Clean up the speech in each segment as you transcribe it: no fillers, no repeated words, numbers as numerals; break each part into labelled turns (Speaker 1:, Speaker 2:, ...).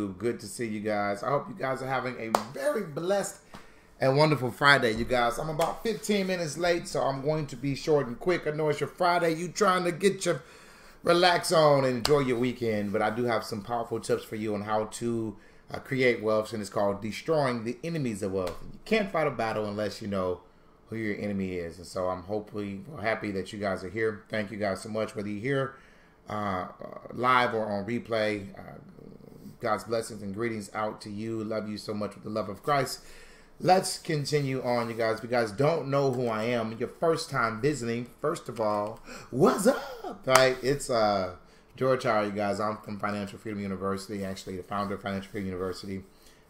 Speaker 1: YouTube. Good to see you guys. I hope you guys are having a very blessed and wonderful Friday, you guys. I'm about 15 minutes late, so I'm going to be short and quick. I know it's your Friday. You trying to get your relax on and enjoy your weekend, but I do have some powerful tips for you on how to create wealth, and it's called Destroying the Enemies of Wealth. You can't fight a battle unless you know who your enemy is, and so I'm hopefully happy that you guys are here. Thank you guys so much, whether you're here live or on replay. God's blessings and greetings out to you. Love you so much with the love of Christ. Let's continue on, you guys. If you guys don't know who I am, your first time visiting, first of all, what's up? Right? It's George Howard, you guys. I'm from Financial Freedom University, actually the founder of Financial Freedom University,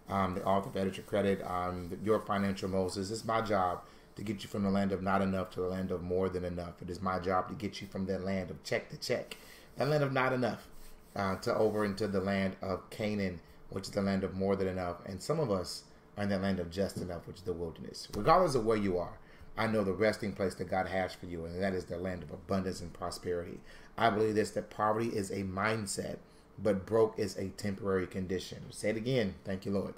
Speaker 1: the author of Editor Credit, Your Financial Moses. It's my job to get you from the land of not enough to the land of more than enough. It is my job to get you from that land of check to check, that land of not enough, to over into the land of Canaan, which is the land of more than enough. And some of us are in that land of just enough, which is the wilderness. Regardless of where you are, I know the resting place that God has for you, and that is the land of abundance and prosperity. I believe this, that poverty is a mindset, but broke is a temporary condition. Say it again. Thank you, Lord.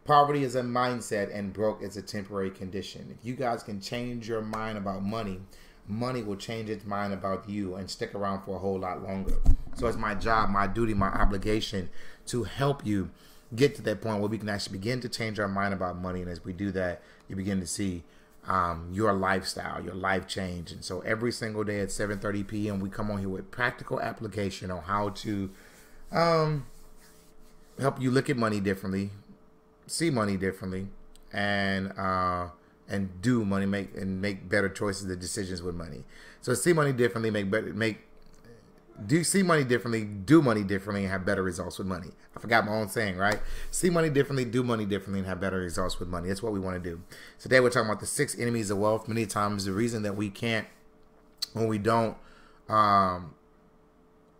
Speaker 1: Poverty is a mindset, and broke is a temporary condition. If you guys can change your mind about money, money will change its mind about you and stick around for a whole lot longer. So it's my job, my duty, my obligation to help you get to that point where we can actually begin to change our mind about money. And as we do that, you begin to see your lifestyle, your life change. And so every single day at 7:30 p.m., we come on here with practical application on how to help you look at money differently, see money differently, and do money, make better choices and decisions with money. So see money differently, see money differently, do money differently, and have better results with money. I forgot my own saying, right? See money differently, do money differently, and have better results with money. That's what we want to do. Today we're talking about the 6 enemies of wealth. Many times the reason that we can't, when we don't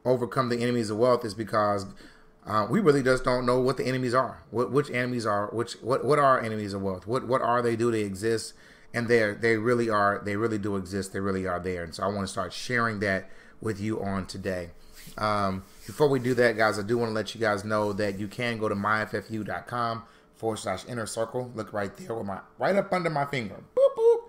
Speaker 1: overcome the enemies of wealth, is because we really just don't know what the enemies are. Which enemies are? What are enemies of wealth? What are they? Do they exist? And they really are. They really do exist. They really are there. And so I want to start sharing that with you on today. Before we do that, guys, I do want to let you guys know that you can go to myffu.com/inner circle. Look right there with right up under my finger. Boop, boop.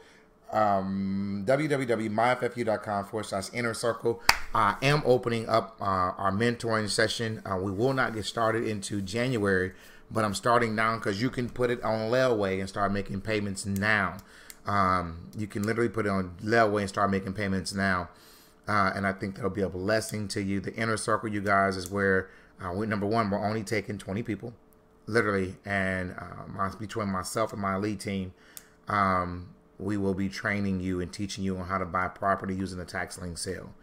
Speaker 1: www.myffu.com/inner circle. I am opening up our mentoring session. We will not get started into January, but I'm starting now because you can put it on layaway and start making payments now. You can literally put it on layaway and start making payments now. And I think that'll be a blessing to you. The inner circle, you guys, is where, number one, we're only taking 20 people, literally. And between myself and my lead team, we will be training you and teaching you on how to buy property using a tax lien sale.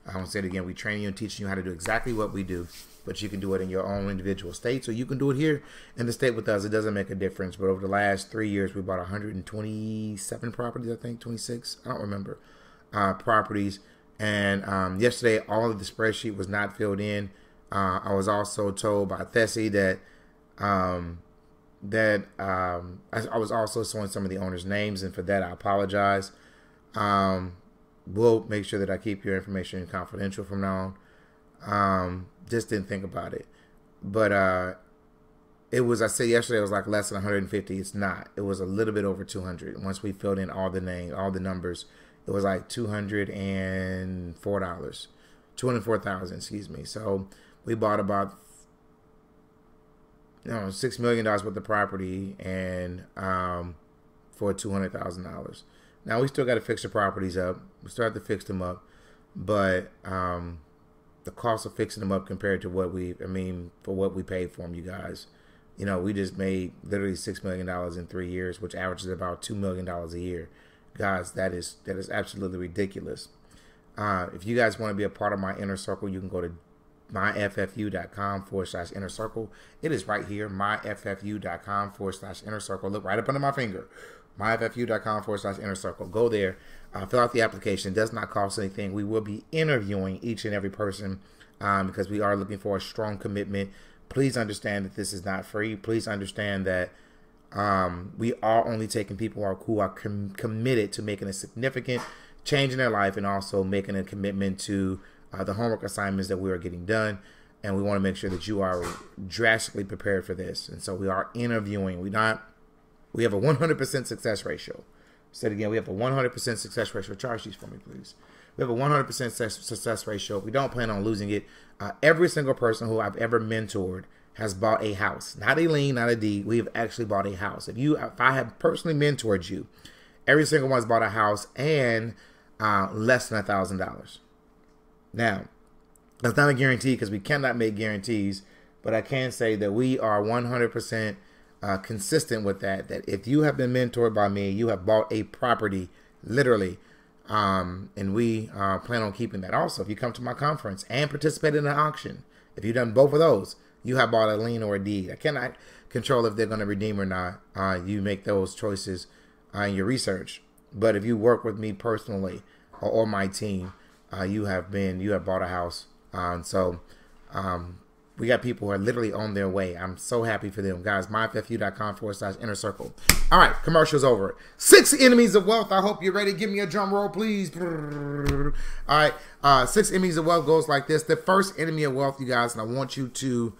Speaker 1: I want to say it again. We train you and teaching you how to do exactly what we do, but you can do it in your own individual state. So you can do it here in the state with us. It doesn't make a difference. But over the last 3 years, we bought 127 properties, I think, 26. I don't remember, properties. And yesterday, all of the spreadsheet was not filled in. I was also told by Thessie that I was also showing some of the owners' names, and for that, I apologize. We'll make sure that I keep your information confidential from now on. Just didn't think about it. But it was, I said yesterday, it was like less than 150. It's not. It was a little bit over 200. Once we filled in all the numbers, it was like $204,000, excuse me. So we bought about $6 million worth of property, and for $200,000. Now we still got to fix the properties up. We still have to fix them up, but the cost of fixing them up compared to what we paid for them, you guys. We just made literally $6 million in 3 years, which averages about $2 million a year. Guys, that is absolutely ridiculous. If you guys want to be a part of my inner circle, you can go to myffu.com/inner circle. It is right here, myffu.com/inner circle. Look right up under my finger, myffu.com/inner circle. Go there, fill out the application. It does not cost anything. We will be interviewing each and every person because we are looking for a strong commitment. Please understand that this is not free. Please understand that we are only taking people who are committed to making a significant change in their life, and also making a commitment to the homework assignments that we are getting done. and we want to make sure that you are drastically prepared for this. And so we are interviewing. We have a 100% success ratio. Say it again. We have a 100% success ratio. Charge these for me, please. We have a 100% success ratio. We don't plan on losing it. Every single person who I've ever mentored has bought a house. Not a lien, not a deed. We have actually bought a house. If I have personally mentored you, every single one's bought a house and less than $1,000. Now, that's not a guarantee because we cannot make guarantees, but I can say that we are 100% consistent with that. That if you have been mentored by me, you have bought a property, literally, and we plan on keeping that. Also, if you come to my conference and participate in an auction, if you've done both of those, you have bought a lien or a deed. I cannot control if they're going to redeem or not. You make those choices in your research. But if you work with me personally or my team, you have bought a house. So we got people who are literally on their way. I'm so happy for them. Guys, myffu.com/inner circle. All right, commercial's over. 6 enemies of wealth. I hope you're ready. Give me a drum roll, please. All right, 6 enemies of wealth goes like this. The first enemy of wealth, you guys, and I want you to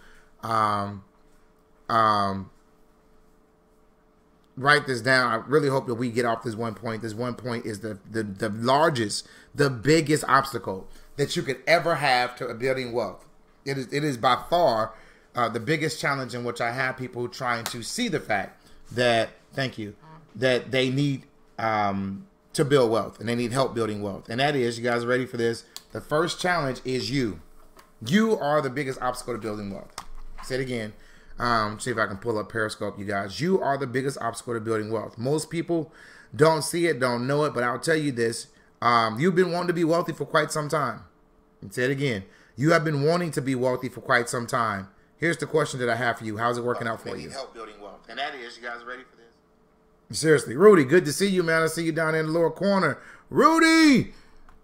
Speaker 1: write this down. I really hope that we get off this one point. This one point is the largest, the biggest obstacle that you could ever have to building wealth. It is by far the biggest challenge in which I have people trying to see the fact that, that they need to build wealth and they need help building wealth. And that is, you guys are ready for this? The first challenge is you. You are the biggest obstacle to building wealth. Say it again. See if I can pull up Periscope, you guys. You are the biggest obstacle to building wealth. Most people don't see it, don't know it, but I'll tell you this. You've been wanting to be wealthy for quite some time. And say it again. You have been wanting to be wealthy for quite some time. Here's the question that I have for you. How's it working out for you? Help building wealth. And that is, you guys ready for this? Seriously, Rudy, good to see you, man. I see you down there in the lower corner. Rudy!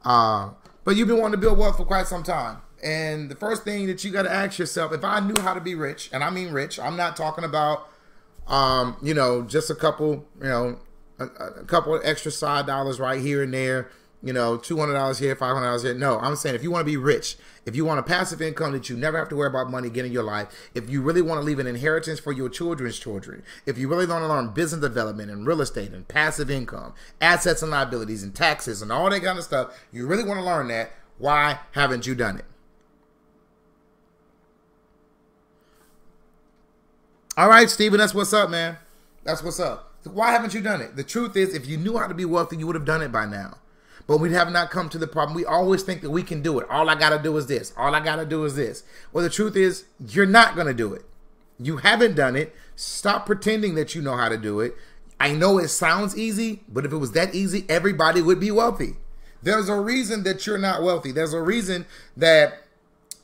Speaker 1: But you've been wanting to build wealth for quite some time. And the first thing that you got to ask yourself, if I knew how to be rich, and I mean rich, I'm not talking about, just a couple, a couple of extra side dollars right here and there, $200 here, $500 here. No, I'm saying if you want to be rich, if you want a passive income that you never have to worry about money getting in your life, if you really want to leave an inheritance for your children's children, if you really want to learn business development and real estate and passive income, assets and liabilities and taxes and all that kind of stuff, you really want to learn that, why haven't you done it? All right, Steven, that's what's up, man. That's what's up. Why haven't you done it? The truth is, if you knew how to be wealthy, you would have done it by now. But we have not come to the problem. We always think that we can do it. All I got to do is this. All I got to do is this. Well, the truth is, you're not going to do it. You haven't done it. Stop pretending that you know how to do it. I know it sounds easy, but if it was that easy, everybody would be wealthy. There's a reason that you're not wealthy. There's a reason that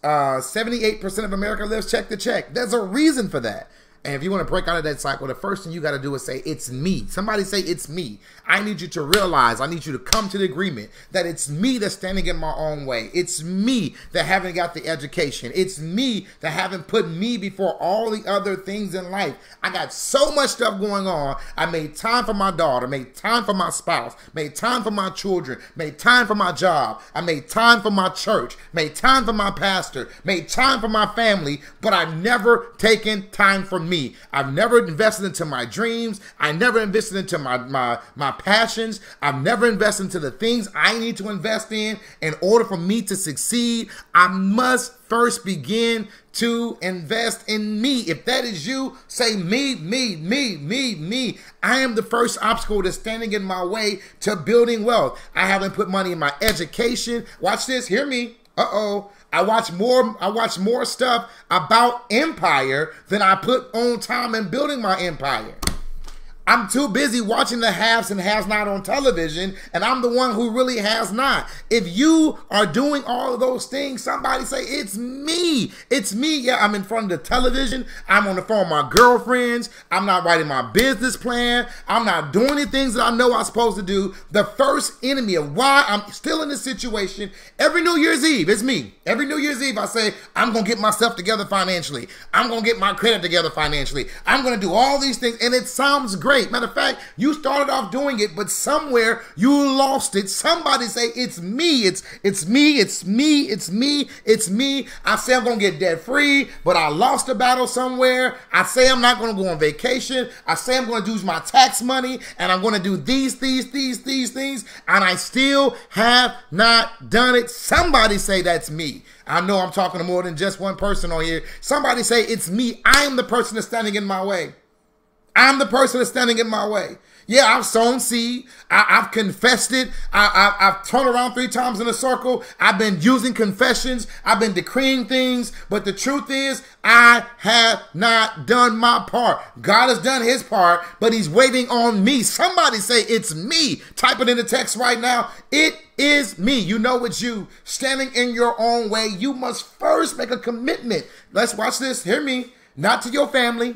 Speaker 1: 78% of America lives check to check. There's a reason for that. And if you want to break out of that cycle, the first thing you got to do is say, it's me. Somebody say, it's me. I need you to realize, I need you to come to the agreement that it's me that's standing in my own way. It's me that haven't got the education. It's me that haven't put me before all the other things in life. I got so much stuff going on. I made time for my daughter, made time for my spouse, made time for my children, made time for my job. I made time for my church, made time for my pastor, made time for my family, but I've never taken time for me. I've never invested into my dreams. I never invested into my passions. I've never invested into the things I need to invest in order for me to succeed. I must first begin to invest in me. If that is you, say me, me, me, me, me. I am the first obstacle that's standing in my way to building wealth. I haven't put money in my education. Watch this. Hear me. Uh-oh. I watch more stuff about empire than I put on time in building my empire. I'm too busy watching the haves and has not on television, and I'm the one who really has not. If you are doing all of those things, somebody say, it's me. It's me. Yeah, I'm in front of the television. I'm on the phone with my girlfriends. I'm not writing my business plan. I'm not doing the things that I know I'm supposed to do. The first enemy of why I'm still in this situation, every New Year's Eve, it's me. Every New Year's Eve, I say, I'm going to get myself together financially. I'm going to get my credit together financially. I'm going to do all these things, and it sounds great. great. Matter of fact, you started off doing it, but somewhere you lost it. Somebody say, it's me. It's me. It's me. It's me. It's me. I say I'm going to get debt free, but I lost a battle somewhere. I say I'm not going to go on vacation. I say I'm going to use my tax money and I'm going to do these things, and I still have not done it. Somebody say that's me. I know I'm talking to more than just one person on here. Somebody say it's me. I am the person that's standing in my way. I'm the person that's standing in my way. Yeah, I've sown seed. I've confessed it. I've turned around 3 times in a circle. I've been using confessions. I've been decreeing things. But the truth is, I have not done my part. God has done his part, but he's waiting on me. Somebody say, it's me. Type it in the text right now. It is me. You know it's you. Standing in your own way, you must first make a commitment. Let's watch this. Hear me. Not to your family.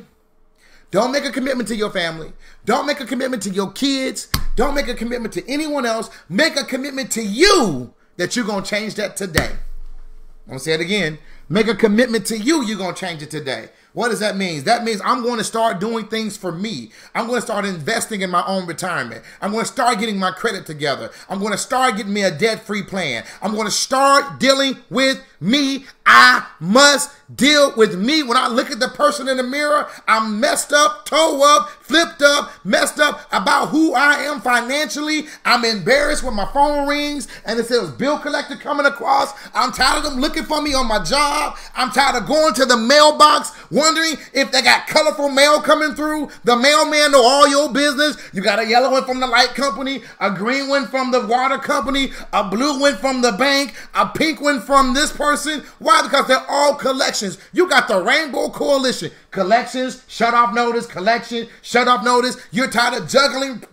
Speaker 1: Don't make a commitment to your family. Don't make a commitment to your kids. Don't make a commitment to anyone else. Make a commitment to you that you're going to change that today. I'm going to say it again. Make a commitment to you. You're going to change it today. What does that mean? That means I'm going to start doing things for me. I'm going to start investing in my own retirement. I'm going to start getting my credit together. I'm going to start getting me a debt-free plan. I'm going to start dealing with me. I must deal with me. When I look at the person in the mirror, I'm messed up, toe up, flipped up, messed up about who I am financially. I'm embarrassed when my phone rings and it says bill collector coming across. I'm tired of them looking for me on my job. I'm tired of going to the mailbox wondering if they got colorful mail coming through. The mailman know all your business. You got a yellow one from the light company, a green one from the water company, a blue one from the bank, a pink one from this person. Why? Because they're all collections. You got the Rainbow Coalition. Collections, shut off notice, collection, shut off notice. You're tired of juggling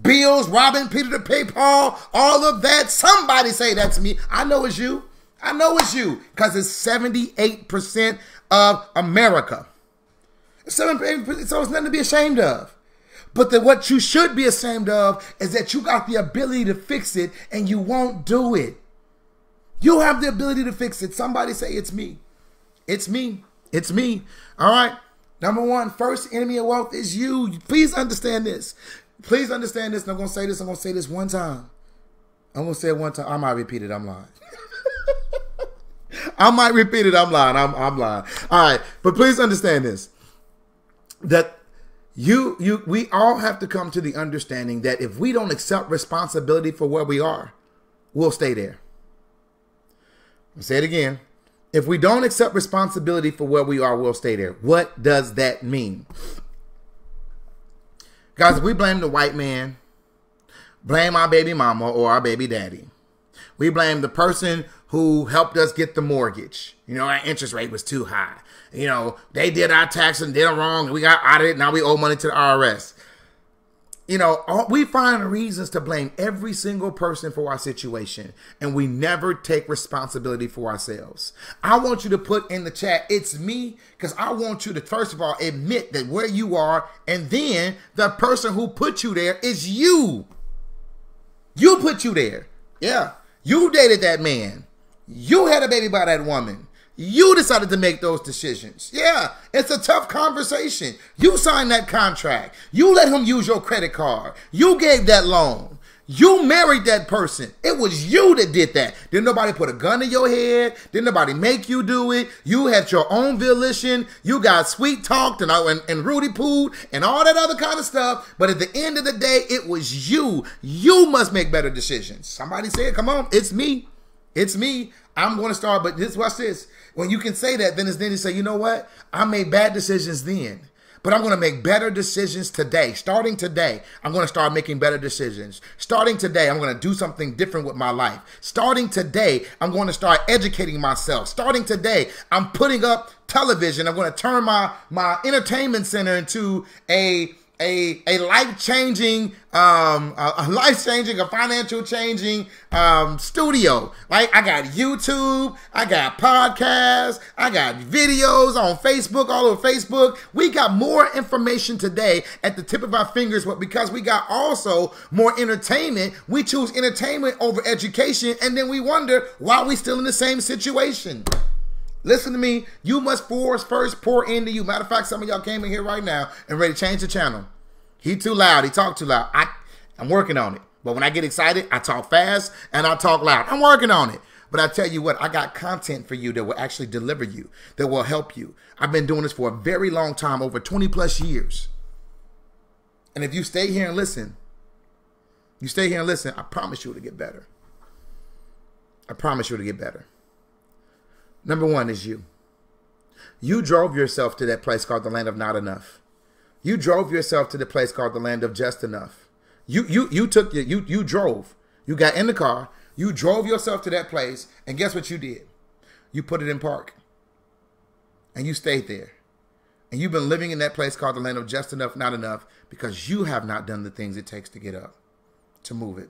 Speaker 1: bills, robbing Peter to pay Paul, all of that. Somebody say that's me. I know it's you. I know it's you because it's 78% of America. 78%, so it's nothing to be ashamed of. But what you should be ashamed of is that you got the ability to fix it and you won't do it. You have the ability to fix it. Somebody say it's me. It's me. It's me. All right. Number one, first enemy of wealth is you. Please understand this. Please understand this. And I'm going to say this. I'm going to say this one time. I'm going to say it one time. I might repeat it. I'm lying. I might repeat it. I'm lying. I'm lying. All right. But please understand this. That we all have to come to the understanding that if we don't accept responsibility for where we are, we'll stay there. I'll say it again. If we don't accept responsibility for where we are, we'll stay there. What does that mean? Guys, if we blame the white man, blame our baby mama or our baby daddy, we blame the person who helped us get the mortgage. You know, our interest rate was too high. You know, they did our taxes and did it wrong and we got audited. Now we owe money to the IRS. You know, we find reasons to blame every single person for our situation, and we never take responsibility for ourselves. I want you to put in the chat, it's me, because I want you to, first of all, admit that where you are, and then the person who put you there is you. You put you there. Yeah. You dated that man. You had a baby by that woman. You decided to make those decisions. Yeah, it's a tough conversation. You signed that contract. You let him use your credit card. You gave that loan. You married that person. It was you that did that. Didn't nobody put a gun to your head. Didn't nobody make you do it. You had your own volition. You got sweet talked and Rudy pooed and all that other kind of stuff. But at the end of the day, it was you. You must make better decisions. Somebody say it. Come on. It's me. It's me. I'm going to start. But watch this. When you can say that, then you say, you know what? I made bad decisions then. But I'm going to make better decisions today. Starting today, I'm going to start making better decisions. Starting today, I'm going to do something different with my life. Starting today, I'm going to start educating myself. Starting today, I'm putting up television. I'm going to turn my entertainment center into a life-changing, a financial-changing studio. Like, I got YouTube, I got podcasts, I got videos on Facebook, all over Facebook. We got more information today at the tip of our fingers, but because we got also more entertainment, we choose entertainment over education, and then we wonder why we still in the same situation. Listen to me. You must first pour into you. Matter of fact, some of y'all came in here right now and ready to change the channel. He too loud. He talk too loud. I'm working on it. But when I get excited, I talk fast and I talk loud. I'm working on it. But I tell you what, I got content for you that will actually deliver you, that will help you. I've been doing this for a very long time, over 20 plus years. And if you stay here and listen, I promise you it'll get better. I promise you it'll get better. Number one is you. You drove yourself to that place called the land of not enough. You drove yourself to the place called the land of just enough. You drove. You got in the car. You drove yourself to that place, and guess what you did? You put it in park, and you stayed there. And you've been living in that place called the land of just enough, not enough, because you have not done the things it takes to get up, to move it.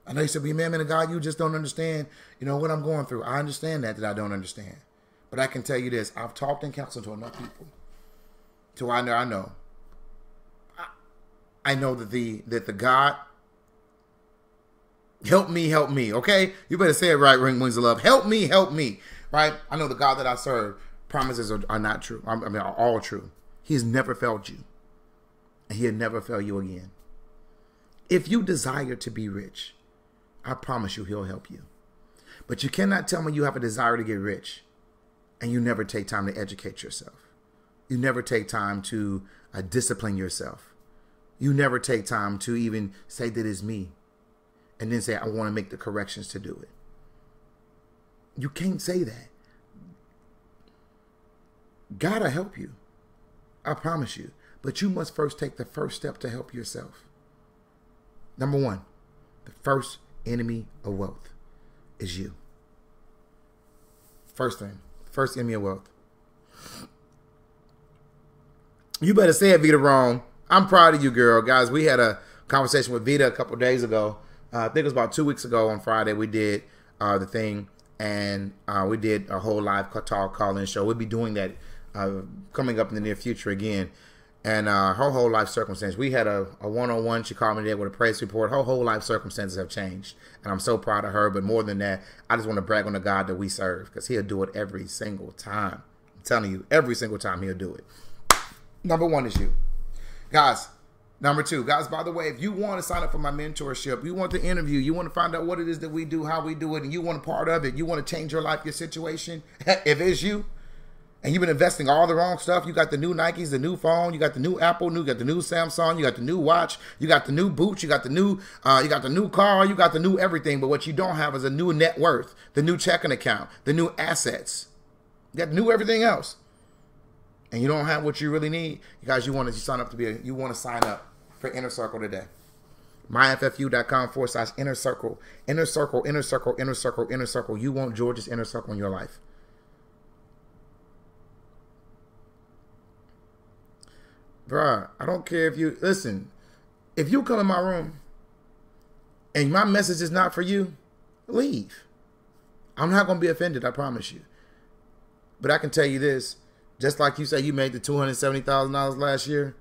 Speaker 1: I know you said, man of God, you just don't understand, what I'm going through. I understand that I don't understand. But I can tell you this, I've talked and counseled to enough people. So I know that the God, help me, okay? You better say it right, Ring Wings of Love. Help me, right? I know the God that I serve, promises are not true. Are all true. He has never failed you. And he'll never fail you again. If you desire to be rich, I promise you he'll help you. But you cannot tell me you have a desire to get rich and you never take time to educate yourself. You never take time to discipline yourself. You never take time to even say that it's me. And then say, I want to make the corrections to do it. You can't say that. God will help you. I promise you. But you must first take the first step to help yourself. Number one, the first enemy of wealth is you. First thing. First enemy of wealth. You better say it, Vita Wrong. I'm proud of you, girl. Guys, we had a conversation with Vita a couple of days ago. I think it was about 2 weeks ago on Friday. We did the thing, and we did a whole live call-in show. We'll be doing that coming up in the near future again. And her whole life circumstance. We had a one-on-one. She called me there with a praise report. Her whole life circumstances have changed. And I'm so proud of her. But more than that, I just want to brag on the God that we serve. Because he'll do it every single time. I'm telling you, every single time he'll do it. Number one is you. Guys, number two. Guys, by the way, if you want to sign up for my mentorship, you want to interview, you want to find out what it is that we do, how we do it, and you want a part of it, you want to change your life, your situation, if it's you, and you've been investing all the wrong stuff. You got the new Nikes, the new phone, you got the new Apple, you got the new Samsung, you got the new watch, you got the new boots, you got the new car, you got the new everything. But what you don't have is a new net worth, the new checking account, the new assets. You got new everything else, and you don't have what you really need. You guys, you want to sign up for Inner Circle today. myffu.com/inner circle. Inner circle, inner circle, inner circle, inner circle. You want George's inner circle in your life. Bruh, I don't care if you, listen, if you come in my room and my message is not for you, leave. I'm not going to be offended, I promise you. But I can tell you this, just like you say you made the $270,000 last year,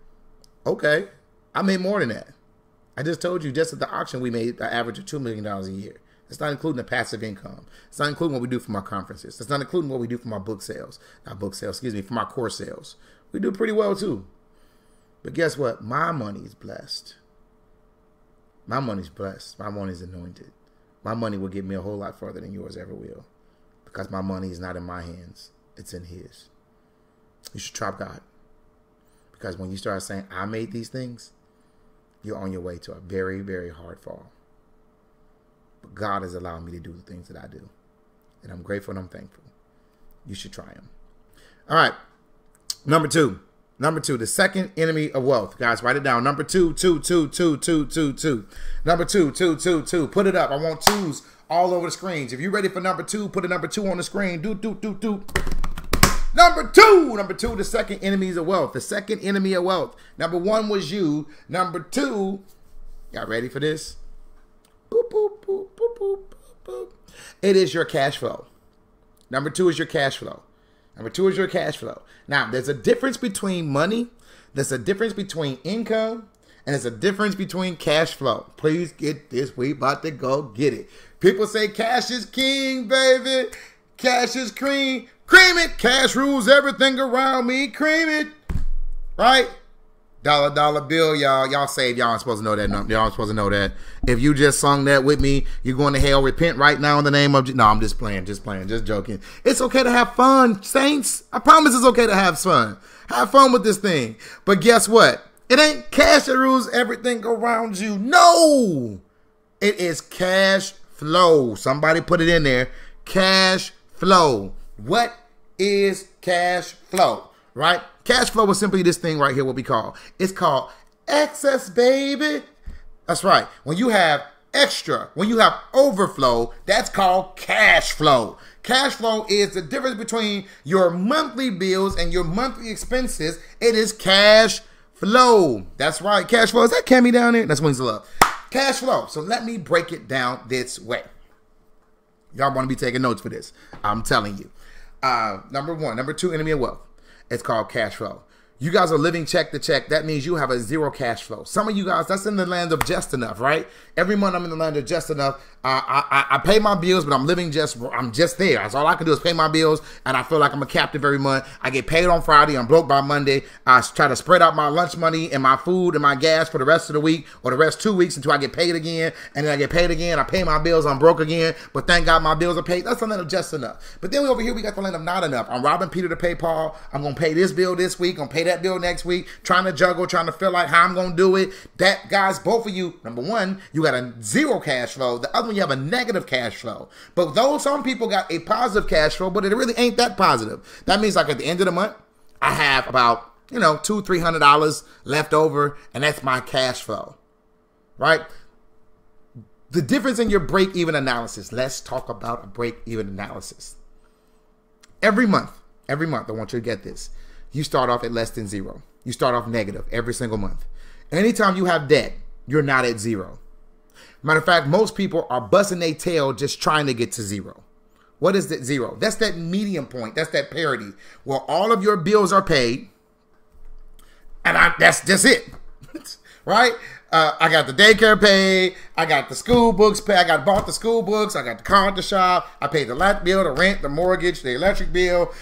Speaker 1: okay, I made more than that. I just told you, just at the auction, we made an average of $2 million a year. It's not including the passive income. It's not including what we do from our conferences. It's not including what we do from our book sales. From our course sales. We do pretty well too. But guess what? My money is blessed. My money's blessed. My money's anointed. My money will get me a whole lot further than yours ever will. Because my money is not in my hands. It's in his. You should trust God. Because when you start saying, I made these things, you're on your way to a very, very hard fall. But God has allowed me to do the things that I do. And I'm grateful and I'm thankful. You should try them. All right. Number two, the second enemy of wealth. Guys, write it down. Number two. Number two. Put it up. I want twos all over the screens. If you're ready for number two, put a number two on the screen. Number two, the second enemy of wealth. The second enemy of wealth. Number one was you. Number two, y'all ready for this? Boop, boop, boop, boop, boop, boop. It is your cash flow. Number two is your cash flow. Number two is your cash flow. Now, there's a difference between money, there's a difference between income, and there's a difference between cash flow. Please get this. We about to go get it. People say cash is king, baby. Cash is cream. Cream it. Cash rules everything around me. Cream it. Right? Dollar bill, y'all saved. Y'all aren't supposed to know that. Y'all aren't supposed to know that. If you just sung that with me, you're going to hell. Repent right now in the name of... No, I'm just playing, just joking. It's okay to have fun, saints. I promise it's okay to have fun. Have fun with this thing. But guess what? It ain't cash that rules everything around you. No! It is cash flow. Somebody put it in there. Cash flow. What is cash flow? Right? Cash flow is simply this thing right here, what we call. It's called excess, baby. That's right. When you have extra, when you have overflow, that's called cash flow. Cash flow is the difference between your monthly bills and your monthly expenses. It is cash flow. That's right. Cash flow. Is that Cammy down there? That's Wings of Love. Cash flow. So let me break it down this way. Y'all want to be taking notes for this. I'm telling you. Number one. Number two, enemy of wealth. It's called cash flow. You guys are living check to check. That means you have a zero cash flow. Some of you guys, that's in the land of just enough, right? Every month I'm in the land of just enough. I pay my bills, but I'm just there. That's all I can do is pay my bills, and I feel like I'm a captive every month. I get paid on Friday. I'm broke by Monday. I try to spread out my lunch money and my food and my gas for the rest of the week or the rest 2 weeks until I get paid again, and then I get paid again. I pay my bills. I'm broke again, but thank God my bills are paid. That's the land of just enough. But then over here, we got the land of not enough. I'm robbing Peter to pay Paul. I'm going to pay this bill this week. I'm going to pay that bill next week, trying to juggle, trying to feel like how I'm going to do it. That, guys, both of you, number one, you got a zero cash flow. The other one, you have a negative cash flow. But though some people got a positive cash flow, but it really ain't that positive. That means like at the end of the month, I have about, $200-300 left over, and that's my cash flow, right? The difference in your break-even analysis. Let's talk about a break-even analysis. Every month, I want you to get this. You start off at less than zero. You start off negative every single month. Anytime you have debt, you're not at zero. Matter of fact, most people are busting their tail just trying to get to zero. What is that zero? That's that medium point. That's that parity where all of your bills are paid. And that's just it, right? I got the daycare paid. I got the school books paid. I bought the school books. I got the car at the shop. I paid the light bill, the rent, the mortgage, the electric bill.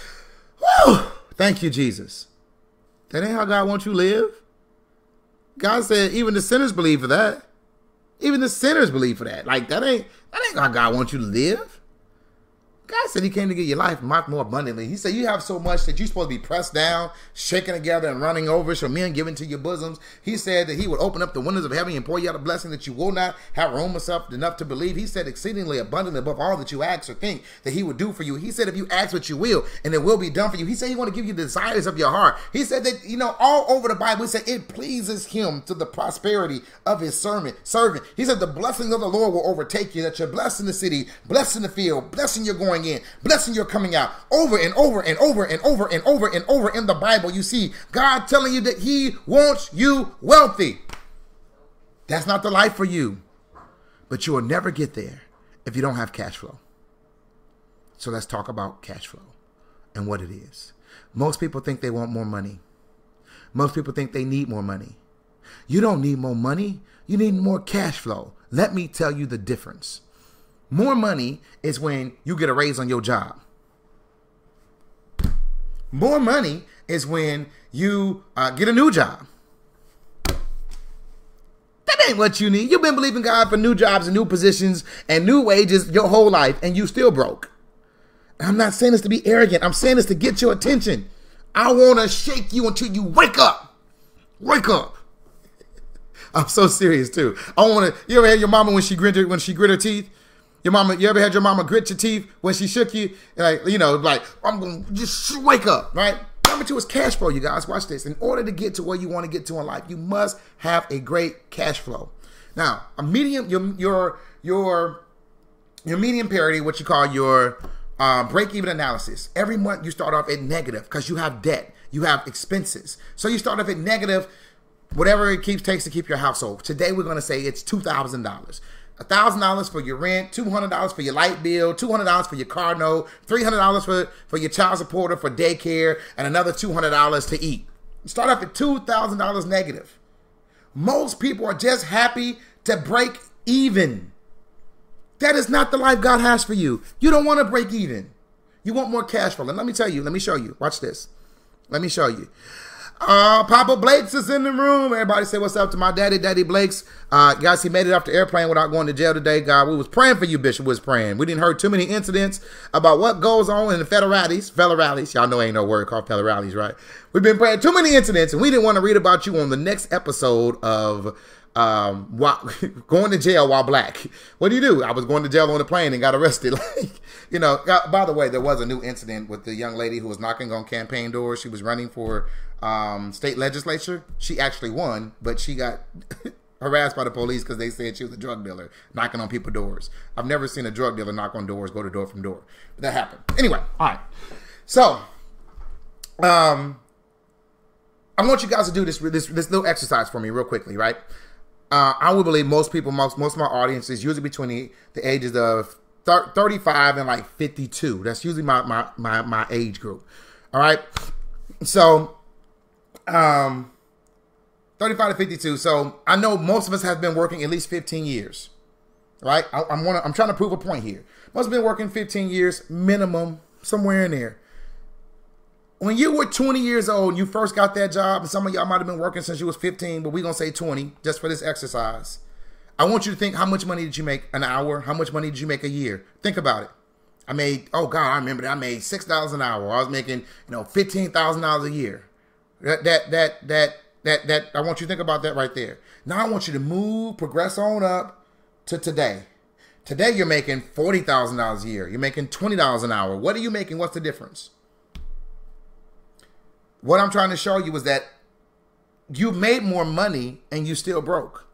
Speaker 1: Woo! Thank you, Jesus. That ain't how God wants you to live. God said even the sinners believe for that. Even the sinners believe for that. Like that ain't how God wants you to live. God said he came to give you life more abundantly. He said you have so much that you're supposed to be pressed down, shaken together, and running over, so men given to your bosoms. He said that he would open up the windows of heaven and pour you out a blessing that you will not have room enough to believe. He said exceedingly abundantly above all that you ask or think that he would do for you. He said if you ask what you will, and it will be done for you. He said he want to give you the desires of your heart. He said that, all over the Bible, he said it pleases him to the prosperity of his servant. He said the blessing of the Lord will overtake you, that you're blessed in the city, blessed in the field, blessed in your going in, blessing your coming out. Over and over and over and over and over and over in the Bible, you see God telling you that he wants you wealthy. That's not the life for you. But you will never get there if you don't have cash flow. So let's talk about cash flow and what it is. Most people think they want more money. Most people think they need more money. You don't need more money. You need more cash flow. Let me tell you the difference. More money is when you get a raise on your job. More money is when you get a new job. That ain't what you need. You've been believing God for new jobs and new positions and new wages your whole life, and you still broke. I'm not saying this to be arrogant. I'm saying this to get your attention. I want to shake you until you wake up. Wake up. I'm so serious too. I want to. You ever had your mama when she grit her teeth? You ever had your mama grit your teeth when she shook you? Like, I'm going to just wake up, right? Number two is cash flow, you guys. Watch this. In order to get to where you want to get to in life, you must have a great cash flow. Now, a medium, your medium parity, what you call your break-even analysis. Every month you start off at negative because you have debt. You have expenses. So you start off at negative, whatever it takes to keep your household. Today we're going to say it's $2,000. $1,000 for your rent, $200 for your light bill, $200 for your car note, $300 for your child support for daycare, and another $200 to eat. You start off at $2,000 negative. Most people are just happy to break even. That is not the life God has for you. You don't want to break even. You want more cash flow. And let me tell you, let me show you. Watch this. Let me show you. Papa Blakes is in the room. Everybody say what's up to my daddy, Daddy Blakes. Guys, he made it off the airplane without going to jail today. God, we was praying for you, Bishop was praying. We didn't heard too many incidents about what goes on in the federales. Y'all know ain't no word called federales, right? We've been praying too many incidents, and we didn't want to read about you on the next episode of going to jail while black. What do? I was going to jail on the plane and got arrested. By the way, there was a new incident with the young lady who was knocking on campaign doors. She was running for state legislature. She actually won, but she got harassed by the police because they said she was a drug dealer knocking on people's doors. I've never seen a drug dealer knock on doors, go to door from door. But that happened. Anyway, all right. So, I want you guys to do this little exercise for me real quickly, right? I would believe most people, most of my audience is usually between the ages of 35 and like 52. That's usually my age group. All right. So, 35 to 52. So I know most of us have been working at least 15 years, right? I'm trying to prove a point here. Most have been working 15 years minimum, somewhere in there. When you were 20 years old and you first got that job, and some of y'all might have been working since you was 15, but we're going to say 20 just for this exercise. I want you to think, how much money did you make an hour? How much money did you make a year? Think about it. I made, oh God, I remember that. I made $6,000 an hour. I was making, $15,000 a year. That I want you to think about that right there. Now I want you to progress on up to today. Today you're making $40,000 a year. You're making $20 an hour. What are you making? What's the difference? What I'm trying to show you is that you made more money and you still broke.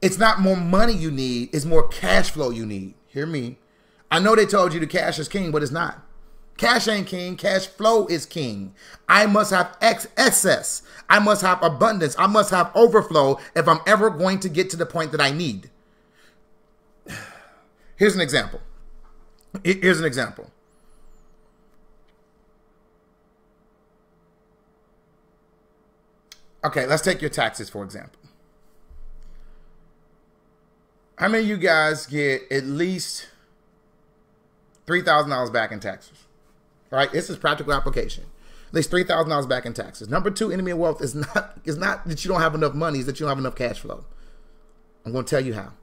Speaker 1: It's not more money you need, it's more cash flow you need. Hear me. I know they told you the cash is king, but it's not. Cash ain't king, cash flow is king. I must have excess. I must have abundance. I must have overflow if I'm ever going to get to the point that I need. Here's an example. Okay, let's take your taxes, for example. How many of you guys get at least $3,000 back in taxes? All right, this is practical application. At least $3,000 back in taxes. Number two, enemy of wealth is not that you don't have enough money, it's that you don't have enough cash flow. I'm going to tell you how.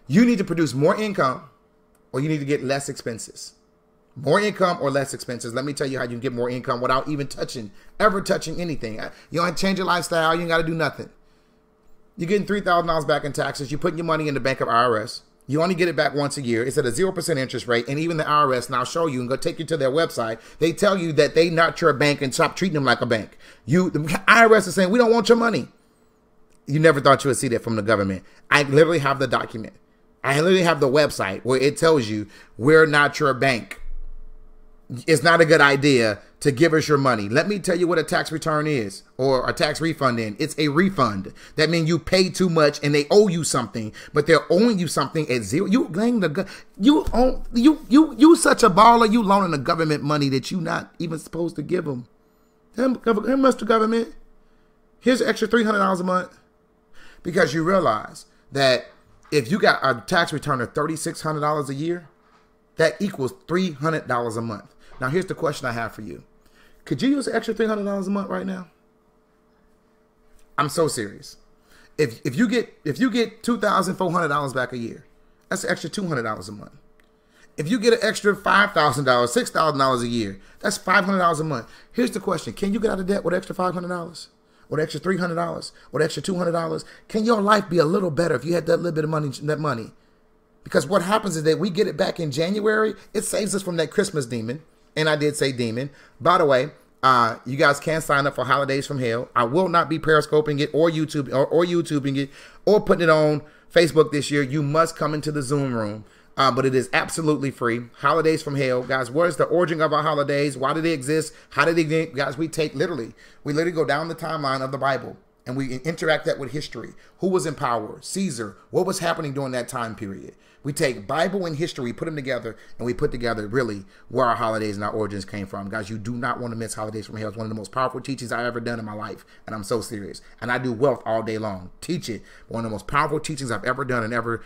Speaker 1: You need to produce more income or you need to get less expenses. More income or less expenses. Let me tell you how you can get more income without even ever touching anything. You don't have to change your lifestyle. You ain't got to do nothing. You're getting $3,000 back in taxes. You're putting your money in the bank of IRS. You only get it back once a year. It's at a 0% interest rate. And even the IRS, and I'll show you and go take you to their website, they tell you that they not your bank and stop treating them like a bank. The IRS is saying, we don't want your money. You never thought you would see that from the government. I literally have the document. I literally have the website where it tells you we're not your bank. It's not a good idea to give us your money. Let me tell you what a tax return is or a tax refund is. It's a refund. That means you pay too much and they owe you something, but they're owing you something at zero. You such a baller. You loaning the government money that you not even supposed to give them. Hey, Mr. Government, here's an extra $300 a month because you realize that if you got a tax return of $3,600 a year, that equals $300 a month. Now, here's the question I have for you. Could you use an extra $300 a month right now? I'm so serious. If you get $2,400 back a year, that's an extra $200 a month. If you get an extra $5,000, $6,000 a year, that's $500 a month. Here's the question. Can you get out of debt with extra $500? With extra $300? With extra $200? Can your life be a little better if you had that little bit of money, that money? Because what happens is that we get it back in January. It saves us from that Christmas demon. And I did say demon. By the way, you guys can sign up for Holidays from Hell. I will not be periscoping it or YouTubing it or putting it on Facebook this year. You must come into the Zoom room. But it is absolutely free. Holidays from Hell. Guys, what is the origin of our holidays? Why did they exist? How did they exist? Guys, we literally go down the timeline of the Bible. And we interact that with history. Who was in power? Caesar. What was happening during that time period? We take Bible and history, put them together, and we put together really where our holidays and our origins came from. Guys, you do not want to miss Holidays from Hell. It's one of the most powerful teachings I've ever done in my life. And I'm so serious. And I do wealth all day long. Teach it. One of the most powerful teachings I've ever done and ever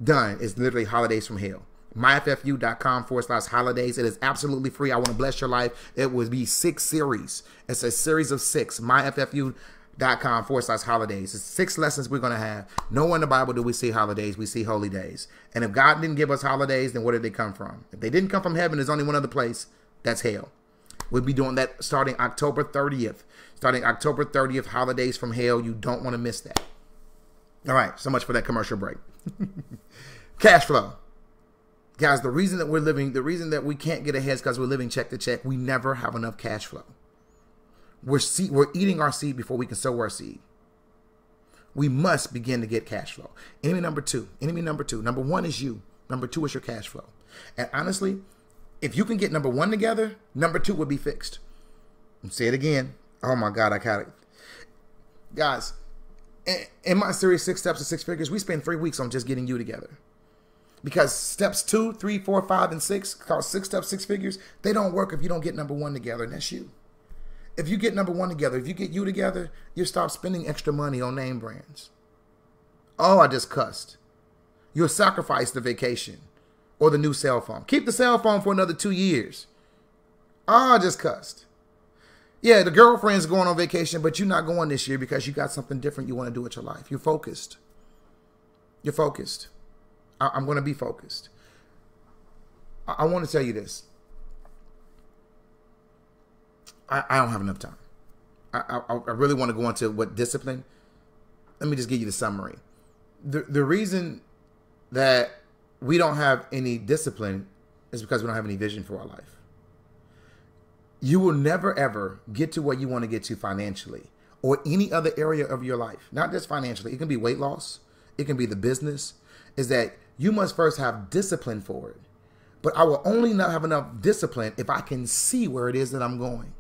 Speaker 1: done is literally Holidays from Hell. myffu.com/holidays. It is absolutely free. I want to bless your life. It would be 6 series. It's a series of 6. myffu.com/holidays. It's 6 lessons we're going to have. Nowhere in the Bible do we see holidays. We see holy days. And if God didn't give us holidays, then where did they come from? If they didn't come from heaven, there's only one other place. That's hell. We'll be doing that starting October 30th. Starting October 30th, holidays from hell. You don't want to miss that. All right, so much for that commercial break. Cash flow. Guys, the reason that we can't get ahead is because we're living check to check. We never have enough cash flow. We're eating our seed before we can sow our seed. We must begin to get cash flow. Enemy number two. Number 1 is you. Number 2 is your cash flow. And honestly, if you can get number 1 together, number 2 would be fixed. Say it again. Oh my God, I got it. Guys, in my series, 6 Steps to 6 Figures, we spend 3 weeks on just getting you together. Because steps 2, 3, 4, 5, and 6, called 6 Steps, 6 Figures, they don't work if you don't get number 1 together, and that's you. If you get number 1 together, if you get you together, you stop spending extra money on name brands. Oh, I just cussed. You'll sacrifice the vacation or the new cell phone. Keep the cell phone for another 2 years. Oh, I just cussed. Yeah, the girlfriend's going on vacation, but you're not going this year because you got something different you want to do with your life. You're focused. You're focused. I'm going to be focused. I want to tell you this. I don't have enough time. I really want to go into what discipline. Let me just give you the summary. The reason that we don't have any discipline is because we don't have any vision for our life. You will never, ever get to where you want to get to financially or any other area of your life. Not just financially. It can be weight loss. It can be the business. Is that you must first have discipline for it. But I will only not have enough discipline if I can see where it is that I'm going.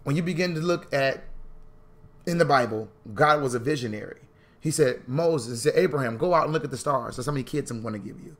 Speaker 1: When you begin to look at, in the Bible, God was a visionary. He said, Moses, he said, Abraham, go out and look at the stars. That's how many kids I'm going to give you.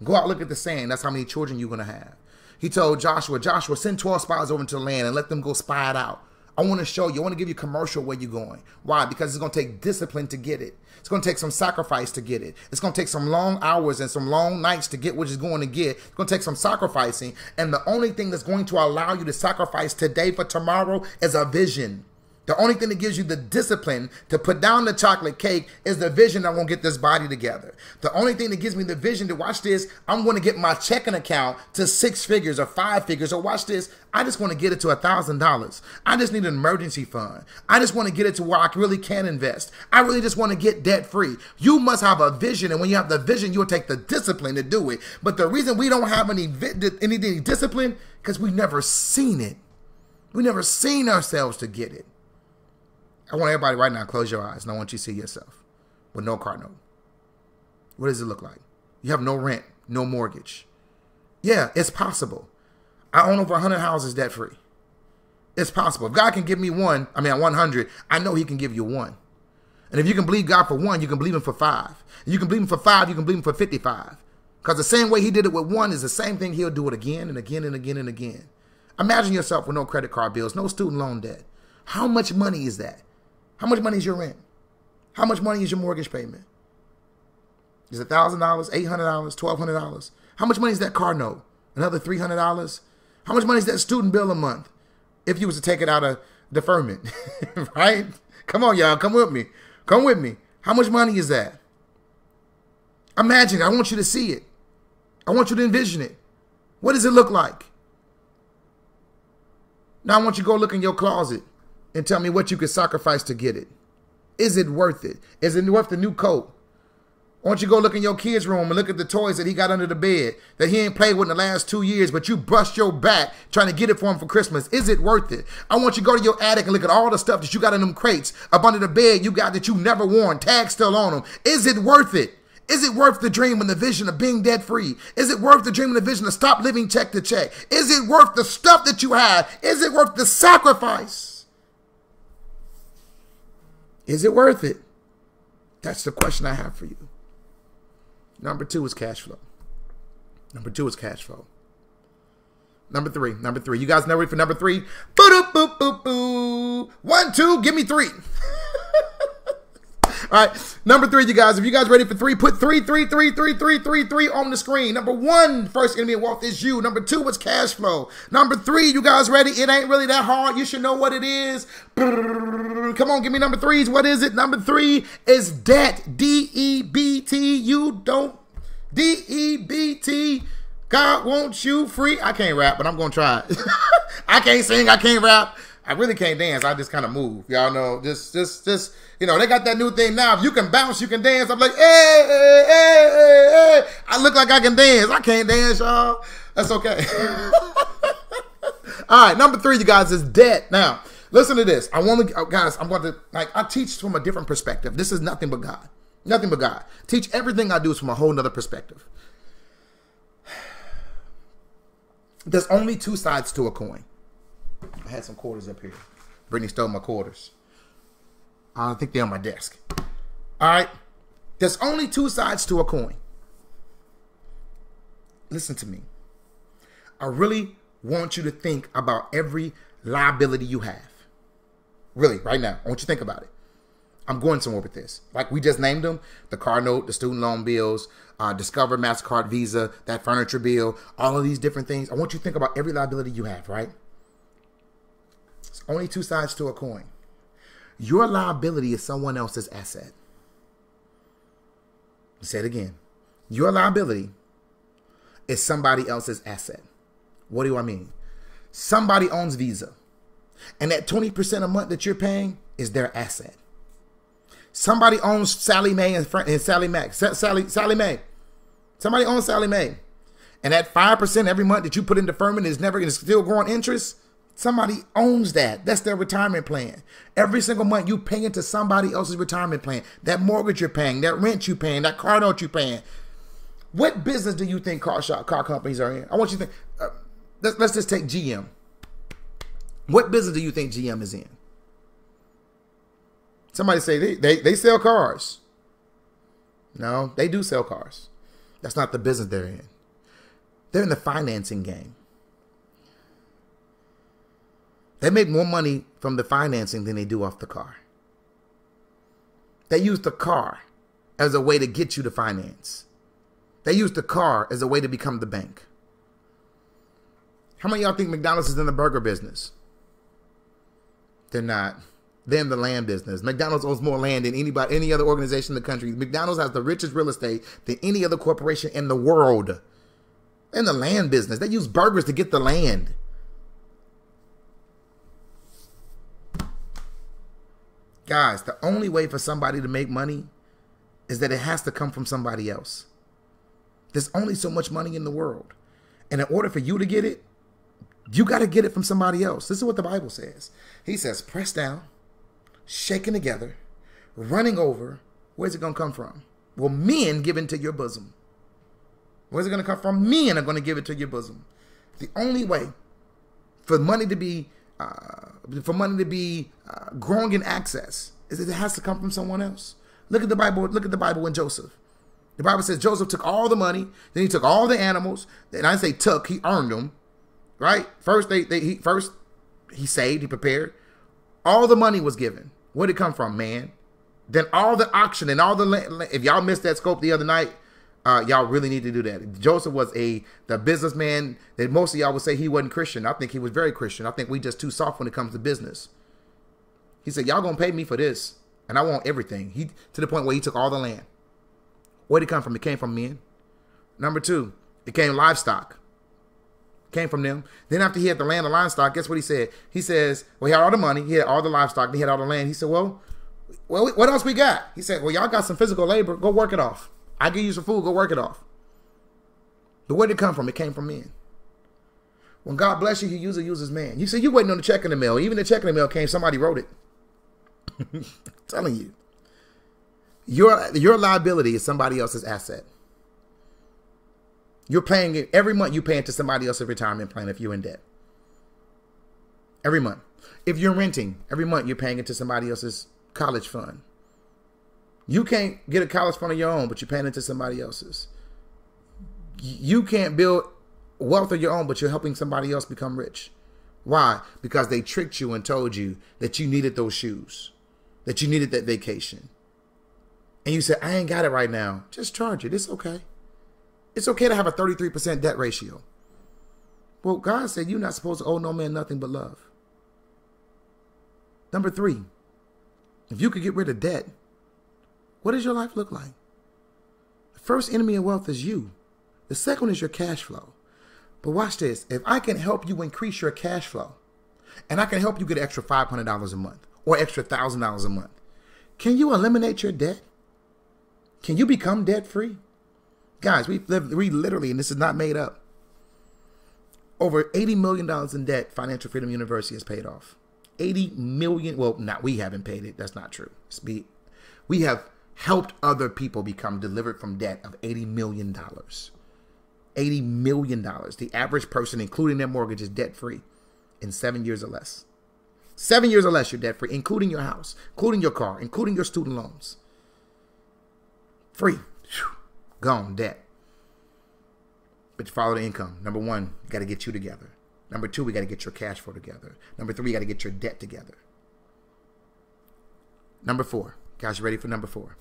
Speaker 1: Go out and look at the sand. That's how many children you're going to have. He told Joshua, send 12 spies over into the land and let them go spy it out. I want to show you. I want to give you a commercial where you're going. Why? Because it's going to take discipline to get it. It's going to take some sacrifice to get it. It's going to take some long hours and some long nights to get what it's going to get. It's going to take some sacrificing. And the only thing that's going to allow you to sacrifice today for tomorrow is a vision. The only thing that gives you the discipline to put down the chocolate cake is the vision that won't get this body together. The only thing that gives me the vision to watch this, I'm going to get my checking account to 6 figures or 5 figures, or watch this, I just want to get it to $1,000. I just need an emergency fund. I just want to get it to where I really can invest. I really just want to get debt free. You must have a vision, and when you have the vision, you'll take the discipline to do it. But the reason we don't have any discipline, because we've never seen it. We've never seen ourselves to get it. I want everybody right now, close your eyes, and I want you to see yourself with no car note. What does it look like? You have no rent, no mortgage. Yeah, it's possible. I own over 100 houses debt-free. It's possible. If God can give me 100, I know he can give you 1. And if you can believe God for 1, you can believe him for 5. And you can believe him for 5, you can believe him for 55. Because the same way he did it with 1 is the same thing he'll do it again and again and again and again. Imagine yourself with no credit card bills, no student loan debt. How much money is that? How much money is your rent? How much money is your mortgage payment? Is it $1,000, $800, $1,200? How much money is that car note? Another $300? How much money is that student bill a month? If you was to take it out of deferment, right? Come on, y'all, come with me. Come with me. How much money is that? Imagine it. I want you to see it. I want you to envision it. What does it look like? Now I want you to go look in your closet and tell me what you could sacrifice to get it. Is it worth it? Is it worth the new coat? I want you to go look in your kid's room and look at the toys that he got under the bed that he ain't played with in the last 2 years, but you bust your back trying to get it for him for Christmas. Is it worth it? I want you to go to your attic and look at all the stuff that you got in them crates up under the bed you got that you never worn, tags still on them. Is it worth it? Is it worth the dream and the vision of being debt free? Is it worth the dream and the vision to stop living check to check? Is it worth the stuff that you have? Is it worth the sacrifice? Is it worth it? That's the question I have for you. Number 2 is cash flow. Number 2 is cash flow. Number three. You guys know ready for number 3? Boo-doo, boo, boo, boo. 1, 2, give me 3. All right. Number 3, you guys. If you guys ready for 3, put 3, 3, 3, 3, 3, 3, 3 on the screen. Number 1, first enemy of wealth is you. Number 2 is cash flow. Number 3, you guys ready? It ain't really that hard. You should know what it is. Come on, give me number 3s. What is it? Number 3 is debt. D-E-B-T. You don't. D-E-B-T. God wants you free. I can't rap, but I'm going to try it. I can't sing. I can't rap. I really can't dance. I just kind of move. Y'all know, just, you know, they got that new thing now. If you can bounce, you can dance. I'm like, hey, hey, hey, hey, hey. I look like I can dance. I can't dance, y'all. That's okay. All right, number 3, you guys, is debt. Now, listen to this. I want to, guys, I'm going to, I teach from a different perspective. This is nothing but God. Nothing but God. Teach everything I do is from a whole nother perspective. There's only 2 sides to a coin. I had some quarters up here. Brittany stole my quarters. I think they're on my desk. All right. There's only 2 sides to a coin. Listen to me. I really want you to think about every liability you have. Really, right now. I want you to think about it. I'm going somewhere with this. Like we just named them. The car note, the student loan bills, Discover, MasterCard, Visa, that furniture bill, all of these different things. I want you to think about every liability you have, right? There's only 2 sides to a coin. Your liability is someone else's asset. I'll say it again. Your liability is somebody else's asset. What do I mean? Somebody owns Visa, and that 20% a month that you're paying is their asset. Somebody owns Sally Mae and Sally Mac. Sally Mae. Somebody owns Sally Mae, and that 5% every month that you put in deferment is never going to still growing interest. Somebody owns that. That's their retirement plan. Every single month you pay into somebody else's retirement plan. That mortgage you're paying, that rent you're paying, that car note you're paying. What business do you think car companies are in? I want you to think. Let's just take GM. What business do you think GM is in? Somebody say they sell cars. No, they do sell cars. That's not the business they're in. They're in the financing game. They make more money from the financing than they do off the car. They use the car as a way to get you to finance. They use the car as a way to become the bank. How many of y'all think McDonald's is in the burger business? They're not. They're in the land business. McDonald's owns more land than any other organization in the country. McDonald's has the richest real estate than any other corporation in the world. They're in the land business. They use burgers to get the land. Guys, the only way for somebody to make money is that it has to come from somebody else. There's only so much money in the world. And in order for you to get it, you got to get it from somebody else. This is what the Bible says. He says, press down, shaken together, running over. Where's it going to come from? Well, men give into your bosom. Where's it going to come from? Men are going to give it to your bosom. The only way for money to be growing in access is that it has to come from someone else. Look at the Bible. Look at the Bible in Joseph. The Bible says Joseph took all the money, then he took all the animals. And I say took, he earned them, right? First he saved, he prepared. All the money was given. Where did it come from, man? Then all the auction and all the land. If y'all missed that scope the other night, y'all really need to do that. Joseph was the businessman that most of y'all would say he wasn't Christian. I think he was very Christian. I think we just too soft when it comes to business. He said, y'all gonna pay me for this, and I want everything. To the point where he took all the land. Where did it come from? It came from men. Number 2, it came livestock. Came from them. Then after he had the land and livestock, guess what he said? He says, well, he had all the money, he had all the livestock, he had all the land. He said, well, what else we got? He said, well, y'all got some physical labor. Go work it off. I give you some food. Go work it off. But where did it come from? It came from men. When God bless you, he uses man. You say you waiting on the check in the mail. Even the check in the mail came, somebody wrote it. I'm telling you. Your liability is somebody else's asset. You're paying it every month. You pay into somebody else's retirement plan if you're in debt. Every month. If you're renting, every month you're paying into somebody else's college fund. You can't get a college fund of your own, but you're paying into somebody else's. You can't build wealth of your own, but you're helping somebody else become rich. Why? Because they tricked you and told you that you needed those shoes, that you needed that vacation. and you say, I ain't got it right now, just charge it. It's okay. It's okay to have a 33% debt ratio. Well, God said you're not supposed to owe no man nothing but love. Number 3, if you could get rid of debt, what does your life look like? The first enemy of wealth is you. The second one is your cash flow. But watch this. If I can help you increase your cash flow, and I can help you get an extra $500 a month or extra $1,000 a month, can you eliminate your debt? Can you become debt free? Guys, we literally, and this is not made up, over $80 million in debt Financial Freedom University has paid off. 80 million. Well, not we haven't paid it. That's not true. We have helped other people become delivered from debt of $80 million. $80 million. The average person, including their mortgage, is debt free in 7 years or less. 7 years or less, you're debt free, including your house, including your car, including your student loans. Free. Whew. Gone, debt. But you follow the income. Number 1, you got to get you together. Number 2, we got to get your cash flow together. Number 3, you got to get your debt together. Number 4. Guys, you ready for number 4?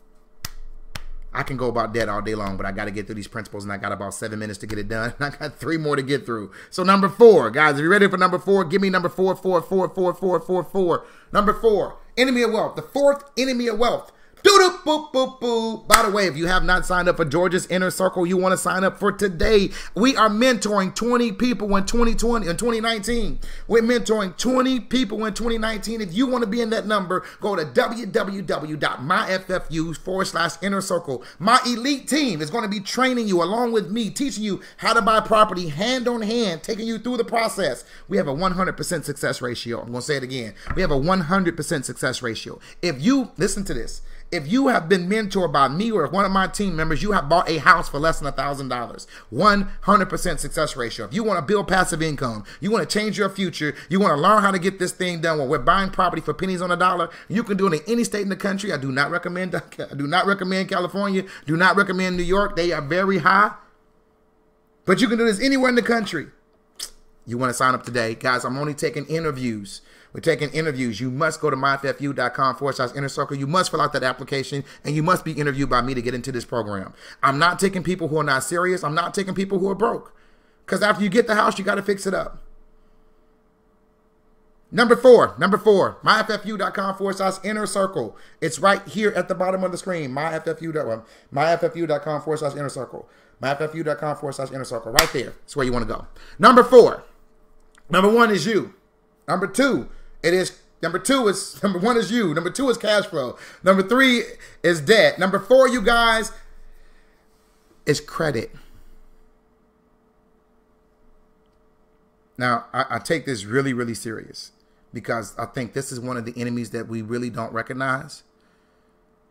Speaker 1: I can go about debt all day long, but I got to get through these principles, and I got about 7 minutes to get it done. I got 3 more to get through. So number 4, guys, if you're ready for number 4, give me number 4, 4, 4, 4, 4, 4, 4. Number 4, enemy of wealth. The 4th enemy of wealth. Doo-doo, boop, boop, boop. By the way, if you have not signed up for George's Inner Circle, you want to sign up for today. We are mentoring 20 people in 2019. We're mentoring 20 people in 2019. If you want to be in that number, go to www.myffu.com/inner circle. My elite team is going to be training you along with me, teaching you how to buy property hand on hand, taking you through the process. We have a 100% success ratio. I'm going to say it again. We have a 100% success ratio. If you, listen to this, if you have been mentored by me or one of my team members, you have bought a house for less than $1,000. 100% success ratio. If you want to build passive income, you want to change your future, you want to learn how to get this thing done where we're buying property for pennies on a dollar, you can do it in any state in the country. I do not recommend California. Do not recommend New York. They are very high. But you can do this anywhere in the country. You want to sign up today. Guys, I'm only taking interviews. We're taking interviews. You must go to myffu.com/inner circle. You must fill out that application, and you must be interviewed by me to get into this program. I'm not taking people who are not serious. I'm not taking people who are broke. Because after you get the house, you got to fix it up. Number 4, myffu.com/inner circle. It's right here at the bottom of the screen. myffu.com/inner circle. myffu.com/inner circle. Right there. That's where you want to go. Number 4. Number 1 is you. Number 2 is number 1 is you. Number 2 is cash flow. Number 3 is debt. Number 4, you guys, is credit. Now, I take this really, really serious because I think this is one of the enemies that we really don't recognize.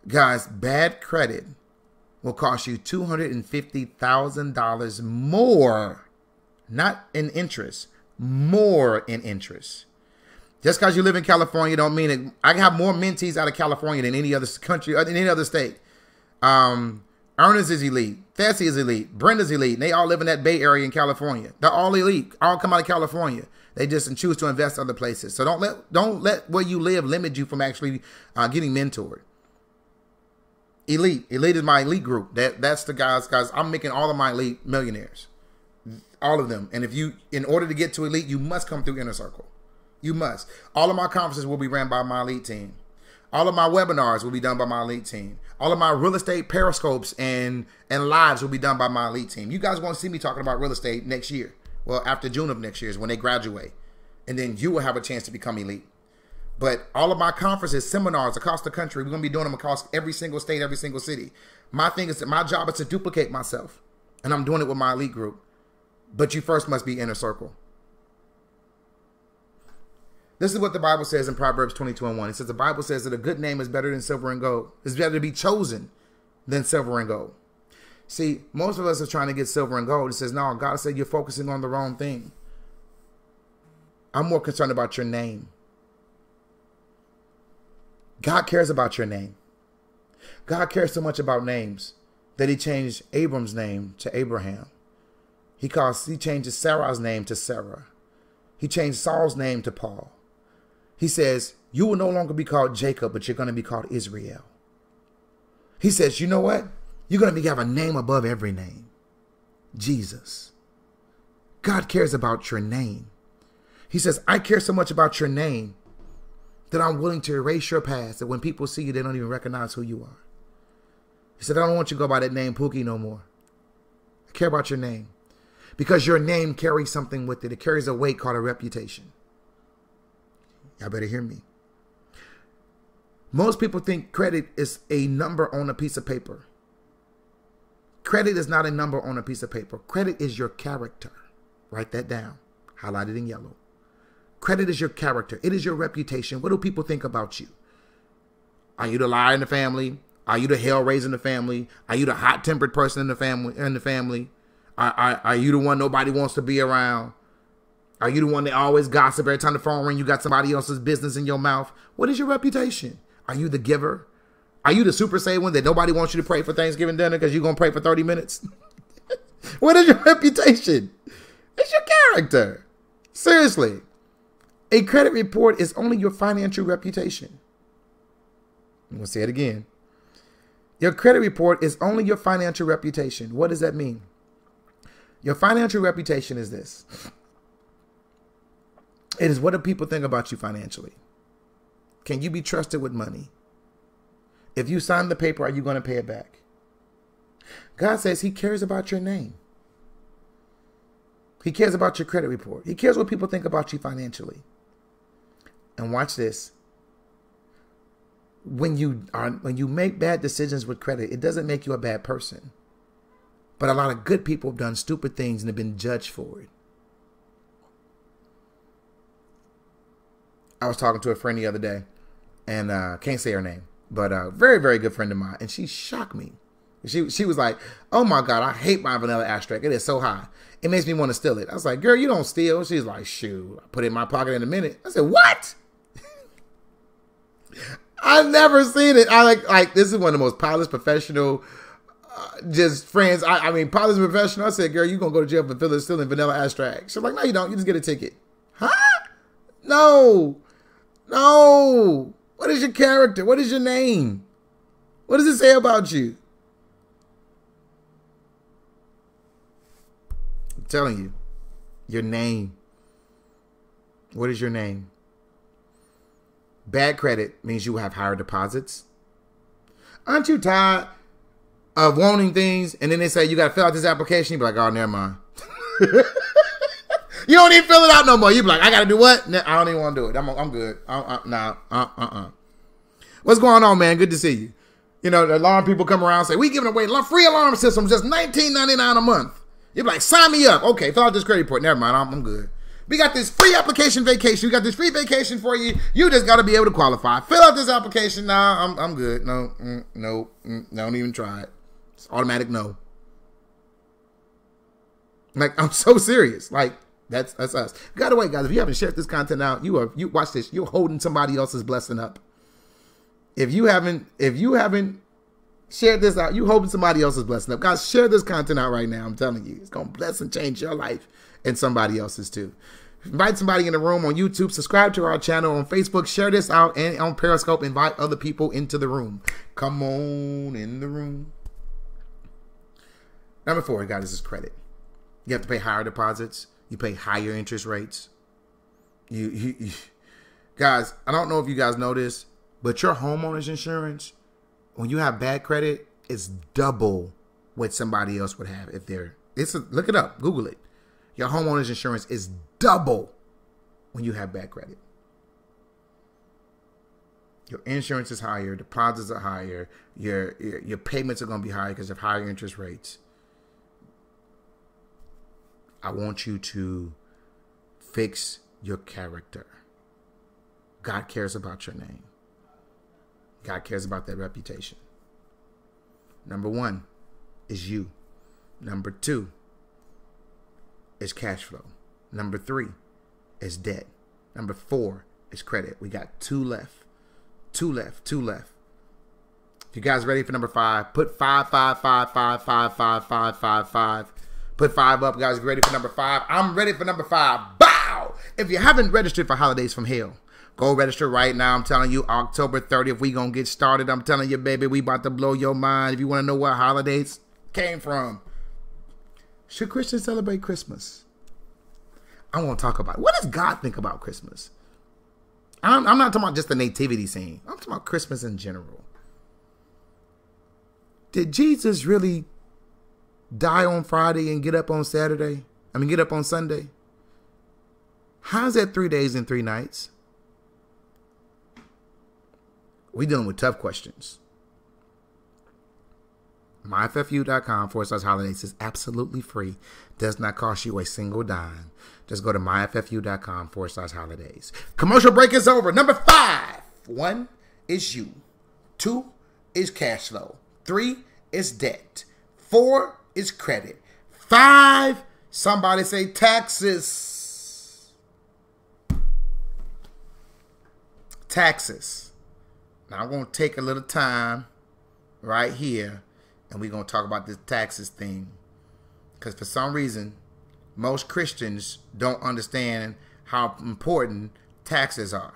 Speaker 1: Guys, bad credit will cost you $250,000 more, not in interest, more in interest. Just because you live in California don't mean it. I have more mentees out of California than any other country, than any other state. Ernest is elite. Thessie is elite. Brenda's elite. And they all live in that Bay Area in California. They're all elite. All come out of California. They just choose to invest other places. So don't let where you live limit you from actually getting mentored. Elite. Elite is my elite group. That's the guys. I'm making all of my elite millionaires. All of them. And in order to get to elite, you must come through Inner Circle. You must. All of my conferences will be ran by my elite team. All of my webinars will be done by my elite team. All of my real estate periscopes and lives will be done by my elite team. You guys won't see me talking about real estate next year. Well, after June of next year is when they graduate. And then you will have a chance to become elite. But all of my conferences, seminars across the country, we're going to be doing them across every single state, every single city. My thing is that my job is to duplicate myself. And I'm doing it with my elite group. But you first must be Inner Circle. This is what the Bible says in Proverbs 22:1. It says the Bible says that a good name is better than silver and gold. It's better to be chosen than silver and gold. See, most of us are trying to get silver and gold. It says, no, God said you're focusing on the wrong thing. I'm more concerned about your name. God cares about your name. God cares so much about names that he changed Abram's name to Abraham. He changes Sarah's name to Sarah. He changed Saul's name to Paul. He says, you will no longer be called Jacob, but you're going to be called Israel. He says, you know what? You're going to have a name above every name. Jesus. God cares about your name. He says, I care so much about your name that I'm willing to erase your past, that when people see you, they don't even recognize who you are. He said, I don't want you to go by that name Pookie no more. I care about your name because your name carries something with it. It carries a weight called a reputation. Y'all better hear me. Most people think credit is a number on a piece of paper. Credit is not a number on a piece of paper. Credit is your character. Write that down. Highlighted in yellow. Credit is your character. It is your reputation. What do people think about you? Are you the liar in the family? Are you the hell raiser in the family? Are you the hot-tempered person in the family? Are you the one nobody wants to be around? Are you the one that always gossip every time the phone rings? You got somebody else's business in your mouth. What is your reputation? Are you the giver? Are you the super saved one that nobody wants you to pray for Thanksgiving dinner because you're going to pray for 30 minutes? What is your reputation? It's your character. Seriously. A credit report is only your financial reputation. I'm going to say it again. Your credit report is only your financial reputation. What does that mean? Your financial reputation is this. It is what do people think about you financially? Can you be trusted with money? If you sign the paper, are you going to pay it back? God says he cares about your name. He cares about your credit report. He cares what people think about you financially. And watch this. When you make bad decisions with credit, it doesn't make you a bad person. But a lot of good people have done stupid things and have been judged for it. I was talking to a friend the other day, and can't say her name, but a very, very good friend of mine, and she shocked me. She was like, oh my God, I hate my vanilla extract. It is so high. It makes me want to steal it. I was like, girl, you don't steal. She's like, shoot, I put it in my pocket in a minute. I said, what? I've never seen it. I like this is one of the most polished professional just friends. I mean, polished professional. I said, girl, you going to go to jail for stealing vanilla extract. She's like, no, you don't. You just get a ticket. Huh? No. No. What is your character? What is your name? What does it say about you? I'm telling you, your name. What is your name? Bad credit means you have higher deposits. Aren't you tired of wanting things and then they say you got to fill out this application? You be like, oh, never mind. You don't even fill it out no more. You be like, I got to do what? I don't even want to do it. I'm good. What's going on, man? Good to see you. You know, the alarm people come around and say, we giving away free alarm systems, just $19.99 a month. You be like, sign me up. Okay, fill out this credit report. Never mind. I'm good. We got this free application vacation. We got this free vacation for you. You just got to be able to qualify. Fill out this application. Nah, I'm good. No, don't even try it. It's automatic no. Like, I'm so serious. Like, that's us. By the way, guys, if you haven't shared this content out, you watch this. You're holding somebody else's blessing up. If you haven't shared this out, you holding somebody else's blessing up. Guys, share this content out right now. I'm telling you, it's gonna bless and change your life and somebody else's too. Invite somebody in the room on YouTube. Subscribe to our channel on Facebook. Share this out, and on Periscope, invite other people into the room. Come on in the room. Number 4, guys, this is credit. You have to pay higher deposits. You pay higher interest rates. You guys, I don't know if you guys know this, but your homeowner's insurance, when you have bad credit, is double what somebody else would have if they're. Look it up, Google it. Your homeowner's insurance is double when you have bad credit. Your insurance is higher, deposits are higher, your payments are going to be higher because of higher interest rates. I want you to fix your character. God cares about your name. God cares about that reputation. Number 1 is you. Number 2 is cash flow. Number 3 is debt. Number 4 is credit. We got 2 left. 2 left. If you guys ready for number 5, put 5, 5, 5, 5, 5, 5, 5, 5, 5. Put 5 up, guys. Ready for number 5? I'm ready for number 5. Bow! If you haven't registered for Holidays from Hell, Go register right now. I'm telling you, October 30th, we going to get started. I'm telling you, baby, we about to blow your mind. If you want to know where holidays came from. Should Christians celebrate Christmas? I want to talk about it. What does God think about Christmas? I'm not talking about just the nativity scene. I'm talking about Christmas in general. Did Jesus really die on Friday and get up on Saturday? Get up on Sunday? How's that 3 days and 3 nights? We dealing with tough questions. myffu.com/holidays is absolutely free. Does not cost you a single dime. Just go to myffu.com/holidays. Commercial break is over. Number 5. 1 is you. 2 is cash flow. 3 is debt. 4 is credit. 5, somebody say taxes. Taxes. Now I'm going to take a little time right here and we're going to talk about this taxes thing. Because for some reason, most Christians don't understand how important taxes are.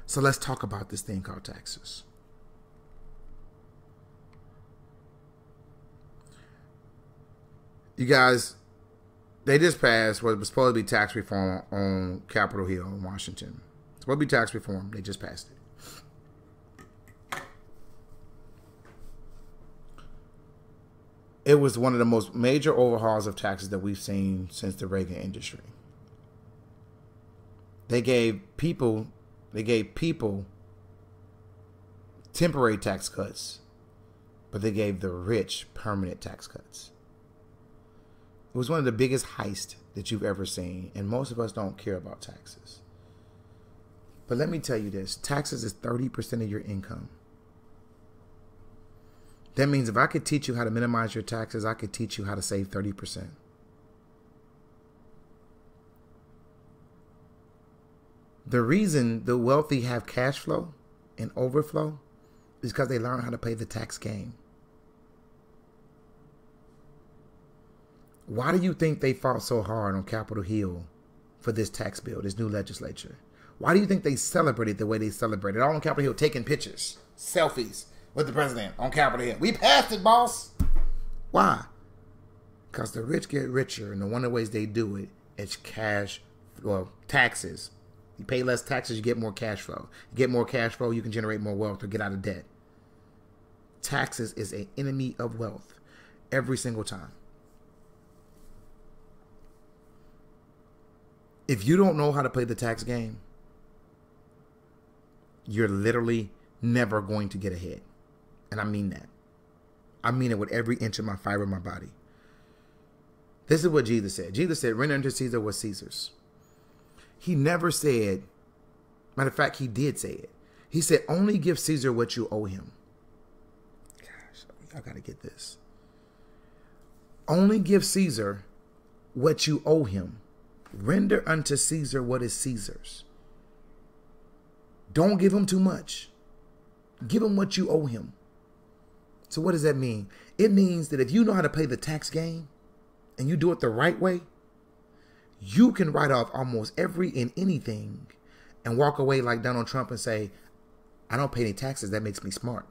Speaker 1: So let's talk about this thing called taxes. You guys, they just passed what was supposed to be tax reform on Capitol Hill in Washington. It's supposed to be tax reform. They just passed it. It was one of the most major overhauls of taxes that we've seen since the Reagan industry. They gave people temporary tax cuts, but they gave the rich permanent tax cuts. It was one of the biggest heists that you've ever seen, and most of us don't care about taxes. But let me tell you this, taxes is 30% of your income. That means if I could teach you how to minimize your taxes, I could teach you how to save 30%. The reason the wealthy have cash flow and overflow is because they learn how to play the tax game. Why do you think they fought so hard on Capitol Hill for this tax bill, this new legislature? Why do you think they celebrated the way they celebrated? All on Capitol Hill, taking pictures, selfies with the president on Capitol Hill. We passed it, boss. Why? Because the rich get richer, and one of the ways they do it is taxes. You pay less taxes, you get more cash flow. You get more cash flow, you can generate more wealth or get out of debt. Taxes is an enemy of wealth every single time. If you don't know how to play the tax game, you're literally never going to get ahead. And I mean that. I mean it with every inch of my fiber of my body. This is what Jesus said. Jesus said, render unto Caesar what's Caesar's. He never said, matter of fact, he did say it. He said, only give Caesar what you owe him. Gosh, I got to get this. Only give Caesar what you owe him. Render unto Caesar what is Caesar's. Don't give him too much. Give him what you owe him. So what does that mean? It means that if you know how to play the tax game and you do it the right way, you can write off almost every and anything and walk away like Donald Trump and say, I don't pay any taxes. That makes me smart.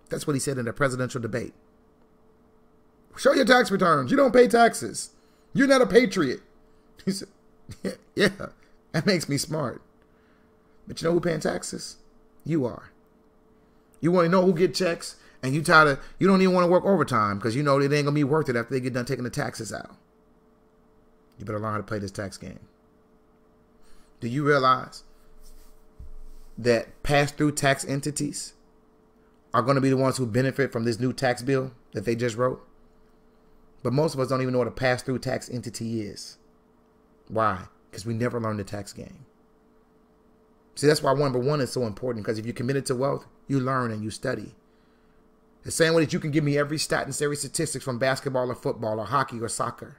Speaker 1: That's what he said in the presidential debate. Show your tax returns. You don't pay taxes. You're not a patriot. He said, yeah, that makes me smart. But you know who paying taxes? You are. You want to know who get checks, and you don't even want to work overtime because you know it ain't going to be worth it after they get done taking the taxes out. You better learn how to play this tax game. Do you realize that pass-through tax entities are going to be the ones who benefit from this new tax bill that they just wrote? But most of us don't even know what a pass-through tax entity is. Why? Because we never learned the tax game. See, that's why number 1 is so important, because if you're committed to wealth, you learn and you study. The same way that you can give me every stat and every statistics from basketball or football or hockey or soccer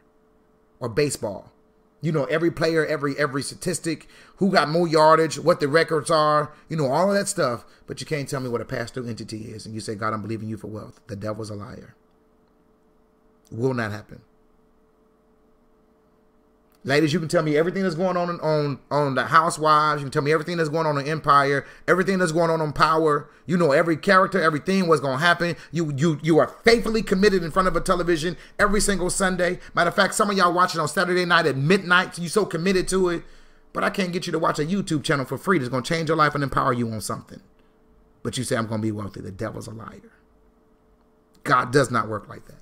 Speaker 1: or baseball. You know, every player, every statistic, who got more yardage, what the records are, you know, all of that stuff. But you can't tell me what a pass-through entity is. And you say, God, I'm believing you for wealth. The devil's a liar. It will not happen. Ladies, you can tell me everything that's going on the Housewives. You can tell me everything that's going on in Empire, everything that's going on Power. You know every character, everything, what's going to happen. You are faithfully committed in front of a television every single Sunday. Matter of fact, some of y'all watch it on Saturday night at midnight. You so committed to it. But I can't get you to watch a YouTube channel for free that's going to change your life and empower you on something. But you say, I'm going to be wealthy. The devil's a liar. God does not work like that.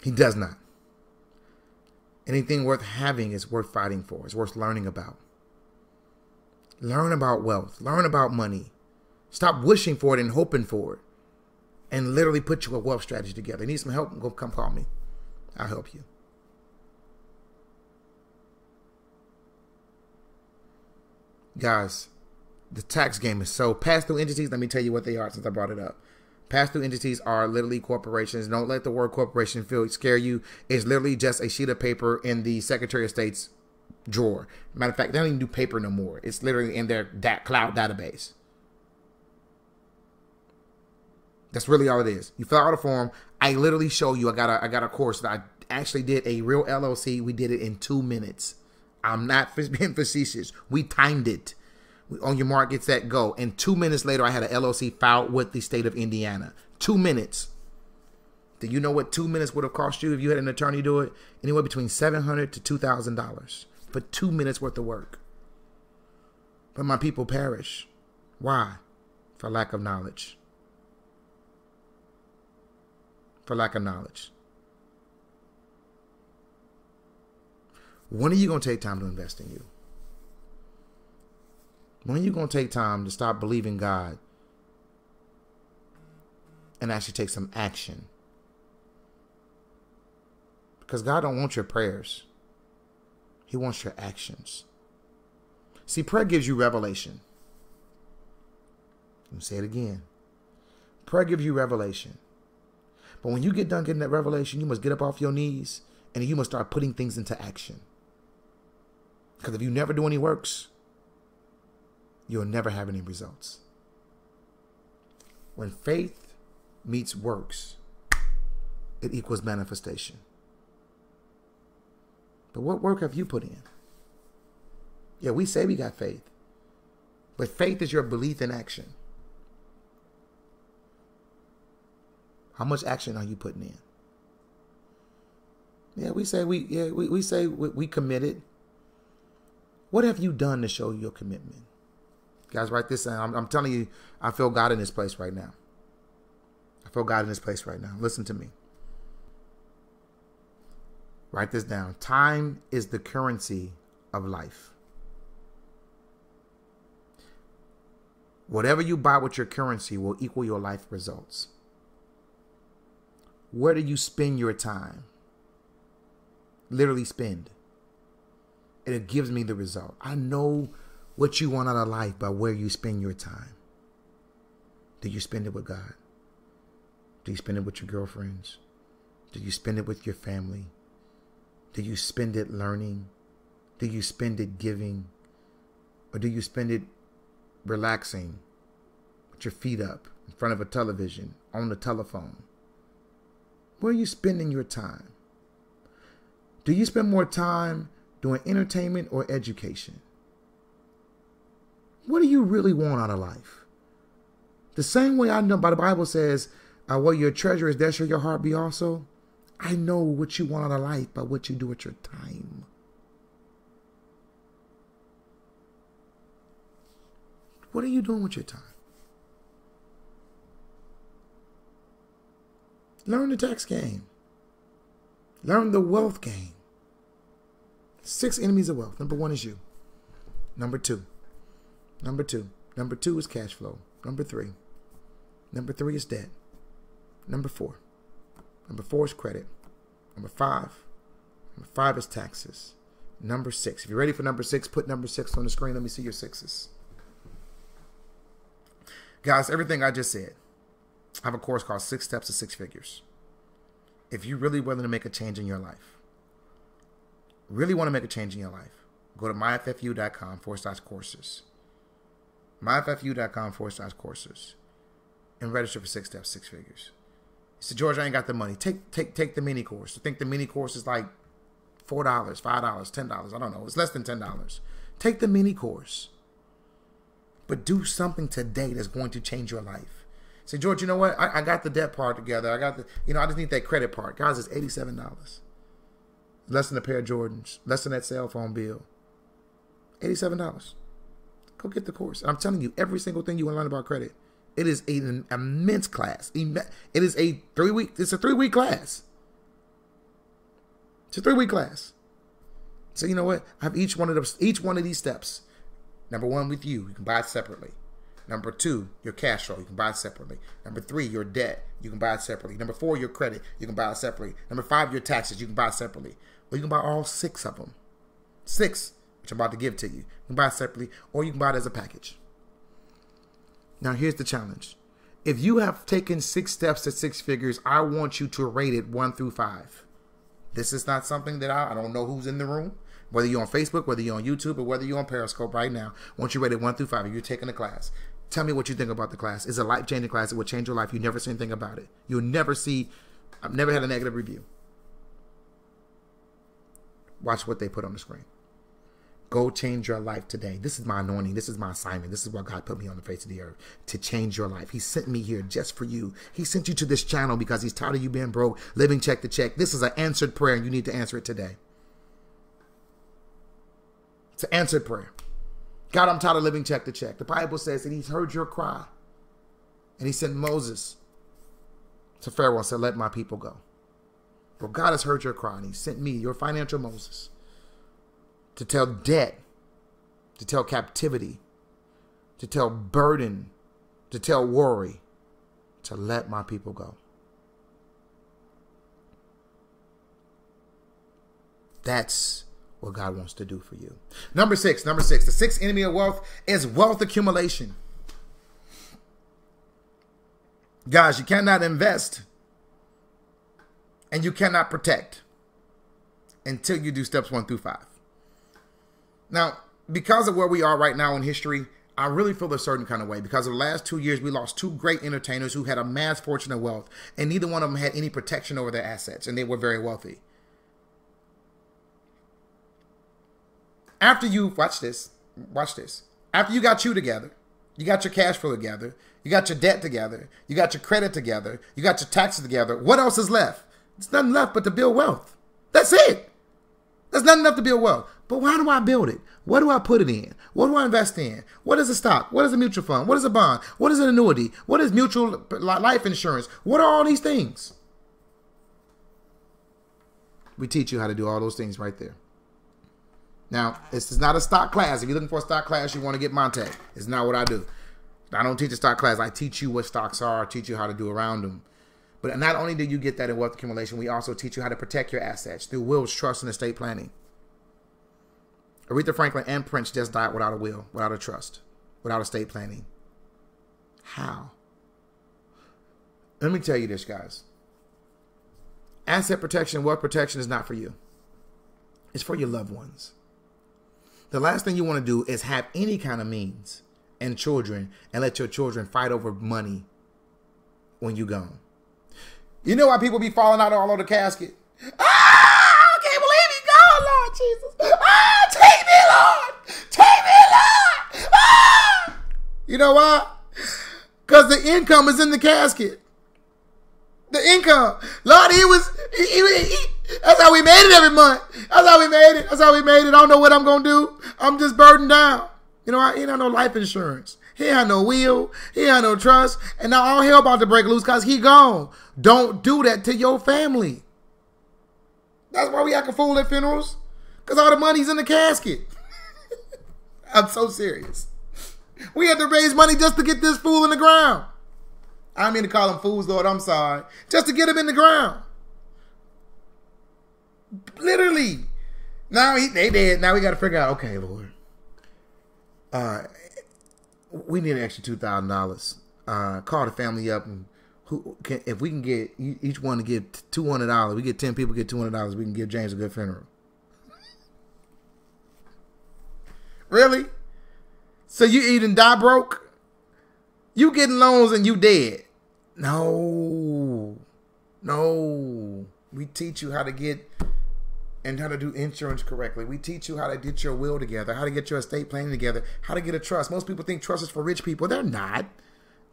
Speaker 1: He does not. Anything worth having is worth fighting for. It's worth learning about. Learn about wealth. Learn about money. Stop wishing for it and hoping for it. And literally put your wealth strategy together. You need some help? Go come call me. I'll help you. Guys, the tax game is so pass-through entities. Let me tell you what they are since I brought it up. Pass-through entities are literally corporations. Don't let the word corporation scare you. It's literally just a sheet of paper in the Secretary of State's drawer. Matter of fact, they don't even do paper no more. It's literally in their cloud database. That's really all it is. You fill out a form. I literally show you. I got a course that I actually did a real LLC. We did it in 2 minutes. I'm not being facetious. We timed it. On your mark, get set, go. And 2 minutes later, I had an LLC filed with the state of Indiana. 2 minutes. Do you know what 2 minutes would have cost you if you had an attorney do it? Anywhere between $700 to $2,000 for 2 minutes worth of work. But my people perish. Why? For lack of knowledge. For lack of knowledge. When are you going to take time to invest in you? When are you going to take time to stop believing God and actually take some action? Because God don't want your prayers. He wants your actions. See, prayer gives you revelation. Let me say it again. Prayer gives you revelation. But when you get done getting that revelation, you must get up off your knees and you must start putting things into action. Because if you never do any works, you'll never have any results. When faith meets works, it equals manifestation. But what work have you put in? Yeah, we say we got faith. But faith is your belief in action. How much action are you putting in? Yeah, we say we committed. What have you done to show your commitment? Guys, write this down. I'm telling you, I feel God in this place right now. I feel God in this place right now. Listen to me. Write this down. Time is the currency of life. Whatever you buy with your currency will equal your life results. Where do you spend your time? Literally spend. And it gives me the result. I know what you want out of life by where you spend your time. Do you spend it with God? Do you spend it with your girlfriends? Do you spend it with your family? Do you spend it learning? Do you spend it giving? Or do you spend it relaxing with your feet up in front of a television, on the telephone? Where are you spending your time? Do you spend more time doing entertainment or education? What do you really want out of life? The same way I know by the Bible says, where your treasure is, there shall your heart be also. I know what you want out of life by what you do with your time. What are you doing with your time? Learn the tax game. Learn the wealth game. 6 enemies of wealth. Number 1 is you. Number 2. Number 2 is cash flow. Number 3 is debt. Number 4 is credit. Number 5 is taxes. Number 6. If you're ready for number 6, put number 6 on the screen. Let me see your 6s. Guys, everything I just said, I have a course called 6 Steps to 6 Figures. If you're really willing to make a change in your life, really want to make a change in your life, go to myffu.com/courses. myffu.com/courses and register for 6 Steps, 6 Figures. said, George, I ain't got the money. Take the mini course. I think the mini course is like $4, $5, $10. I don't know. It's less than $10. Take the mini course. But do something today that's going to change your life. Say, George, you know what? I got the debt part together. I got the, I just need that credit part. Guys, it's $87. Less than a pair of Jordans. Less than that cell phone bill. $87. Go get the course. And I'm telling you, every single thing you want to learn about credit, it is an immense class. It is a 3-week. It's a 3-week class. It's a 3-week class. So you know what? I have each one of these steps. Number 1, with you can buy it separately. Number 2, your cash flow, you can buy it separately. Number 3, your debt, you can buy it separately. Number 4, your credit, you can buy it separately. Number 5, your taxes, you can buy it separately. Or you can buy all 6 of them. 6, which I'm about to give to you. You can buy it separately, or you can buy it as a package. Now here's the challenge. If you have taken 6 steps to 6 figures, I want you to rate it 1 through 5. This is not something that I don't know who's in the room. Whether you're on Facebook, whether you're on YouTube, or whether you're on Periscope right now, I want you to rate it 1 through 5. If you're taking a class, tell me what you think about the class. It's a life-changing class. It will change your life. You never see anything about it. You'll never see, I've never had a negative review. Watch what they put on the screen. Go change your life today. This is my anointing. This is my assignment. This is what God put me on the face of the earth, to change your life. He sent me here just for you. He sent you to this channel because he's tired of you being broke, living check to check. This is an answered prayer, and you need to answer it today. It's an answered prayer. God, I'm tired of living check to check. The Bible says that he's heard your cry. And he sent Moses to Pharaoh and said, let my people go. Well, God has heard your cry, and he sent me, your financial Moses, to tell debt, to tell captivity, to tell burden, to tell worry, to let my people go. That's what God wants to do for you. Number 6. The 6th enemy of wealth is wealth accumulation. Guys, you cannot invest and you cannot protect until you do steps 1 through 5. Now, because of where we are right now in history, I really feel a certain kind of way. Because of the last 2 years, we lost 2 great entertainers who had a mass fortune of wealth, and neither one of them had any protection over their assets, and they were very wealthy. After you, watch this. After you got you together, you got your cash flow together, you got your debt together, you got your credit together, you got your taxes together, what else is left? There's nothing left but to build wealth. That's it. There's nothing left to build wealth. But why do I build it? What do I put it in? What do I invest in? What is a stock? What is a mutual fund? What is a bond? What is an annuity? What is mutual life insurance? What are all these things? We teach you how to do all those things right there. Now, this is not a stock class. If you're looking for a stock class, you want to get Monte. It's not what I do. I don't teach a stock class. I teach you what stocks are. I teach you how to do around them. But not only do you get that in wealth accumulation, we also teach you how to protect your assets through wills, trust, and estate planning. Aretha Franklin and Prince just died without a will, without a trust, without estate planning. How? Let me tell you this, guys. Asset protection, wealth protection is not for you. It's for your loved ones. The last thing you want to do is have any kind of means and children and let your children fight over money when you're gone. You know why people be falling out all over the casket? I can't believe he's gone, Lord Jesus. Take me, Lord. Take me, Lord. You know why? Because the income is in the casket. The income. Lord, that's how we made it every month. That's how we made it. I don't know what I'm going to do. I'm just burdened down. You know, he don't know life insurance. He had no will. He had no trust. And now all hell about to break loose because he gone. Don't do that to your family. That's why we act a fool at funerals. Because all the money's in the casket. I'm so serious. We had to raise money just to get this fool in the ground. I mean to call them fools, Lord. I'm sorry. Just to get him in the ground. Literally. Now they dead. Now we got to figure out, okay, Lord. We need an extra $2,000. Call the family up, and if we can get each one to give $200, we get 10 people get $200. We can give James a good funeral. Really? So you even die broke? You getting loans and you dead? No. No. We teach you how to get and how to do insurance correctly. We teach you how to get your will together, how to get your estate planning together, how to get a trust. Most people think trust is for rich people. They're not.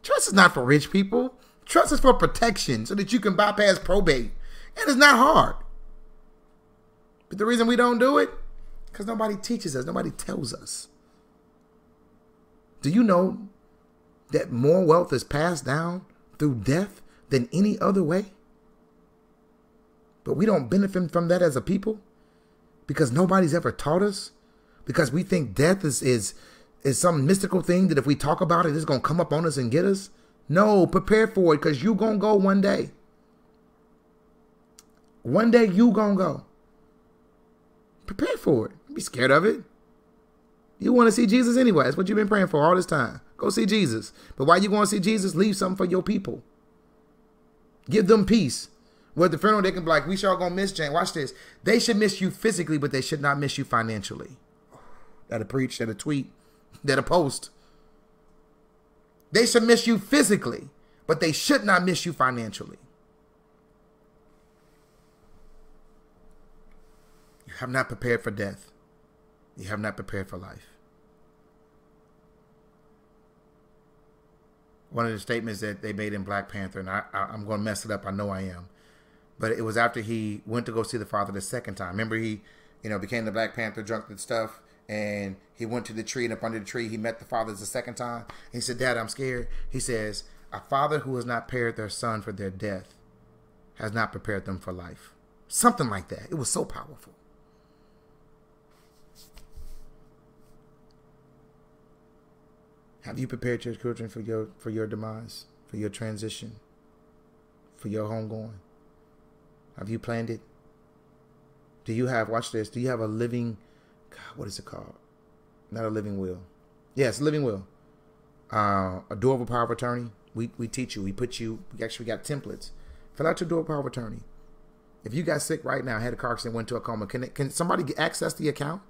Speaker 1: Trust is not for rich people. Trust is for protection so that you can bypass probate. And it's not hard. But the reason we don't do it, because nobody teaches us. Nobody tells us. Do you know that more wealth is passed down through death than any other way? But we don't benefit from that as a people because nobody's ever taught us, because we think death is some mystical thing that if we talk about it, it's going to come up on us and get us. No, prepare for it because you're going to go one day. One day you going to go. Prepare for it. Don't be scared of it. You want to see Jesus anyway. That's what you've been praying for all this time. Go see Jesus. But while you going to see Jesus, leave something for your people. Give them peace. Well, at the funeral, they can be like, we sure gonna miss Jane. Watch this. They should miss you physically, but they should not miss you financially. That'll preach, that'll tweet, that'll post. They should miss you physically, but they should not miss you financially. You have not prepared for death. You have not prepared for life. One of the statements that they made in Black Panther, and I'm going to mess it up, I know I am. But it was after he went to go see the father the second time. Remember, he, became the Black Panther, drunk and stuff, and he went to the tree, and up under the tree, he met the fathers the second time. He said, Dad, I'm scared. He says, a father who has not prepared their son for their death has not prepared them for life. Something like that. It was so powerful. Have you prepared your children for your demise, for your transition, for your homegoing? Have you planned it? Do you have, watch this, do you have a living, God, what is it called? Not a living will. Yes, a living will. A durable power of attorney. We teach you. We actually got templates. Fill out your durable power of attorney. If you got sick right now, had a car accident, went to a coma, can somebody access the account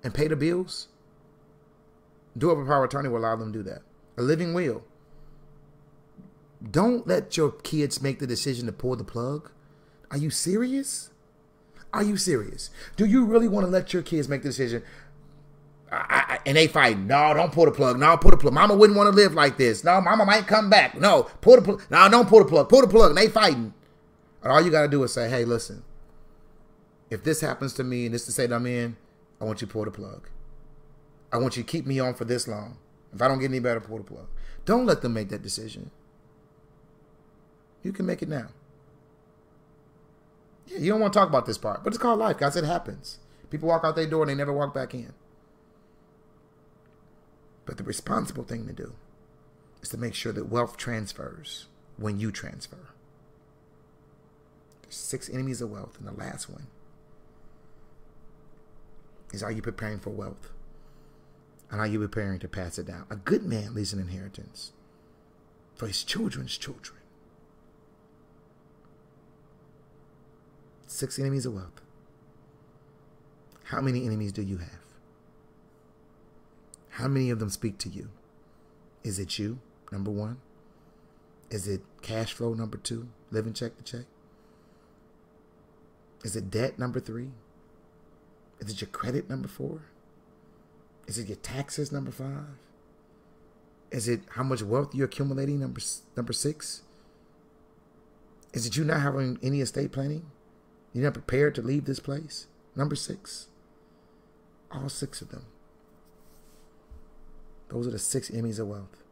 Speaker 1: and pay the bills? Durable power of attorney will allow them to do that. A living will. Don't let your kids make the decision to pull the plug. Are you serious? Are you serious? Do you really want to let your kids make the decision? And they fight. No, don't pull the plug. No, pull the plug. Mama wouldn't want to live like this. No, mama might come back. No, pull the plug. No, don't pull the plug. Pull the plug. And they fighting. And all you got to do is say, hey, listen. If this happens to me and this is the state I'm in, I want you to pull the plug. I want you to keep me on for this long. If I don't get any better, pull the plug. Don't let them make that decision. You can make it now. Yeah, you don't want to talk about this part, but it's called life, guys. It happens. People walk out their door and they never walk back in. But the responsible thing to do is to make sure that wealth transfers when you transfer. There's 6 enemies of wealth, and the last one is, are you preparing for wealth? And are you preparing to pass it down? A good man leaves an inheritance for his children's children. 6 enemies of wealth. How many enemies do you have? How many of them speak to you? Is it you, number 1? Is it cash flow, number 2? Living check to check? Is it debt, number 3? Is it your credit, number 4? Is it your taxes, number 5? Is it how much wealth you're accumulating, number 6? Is it you not having any estate planning? You're not prepared to leave this place, number 6? All 6 of them. Those are the 6 enemies of wealth.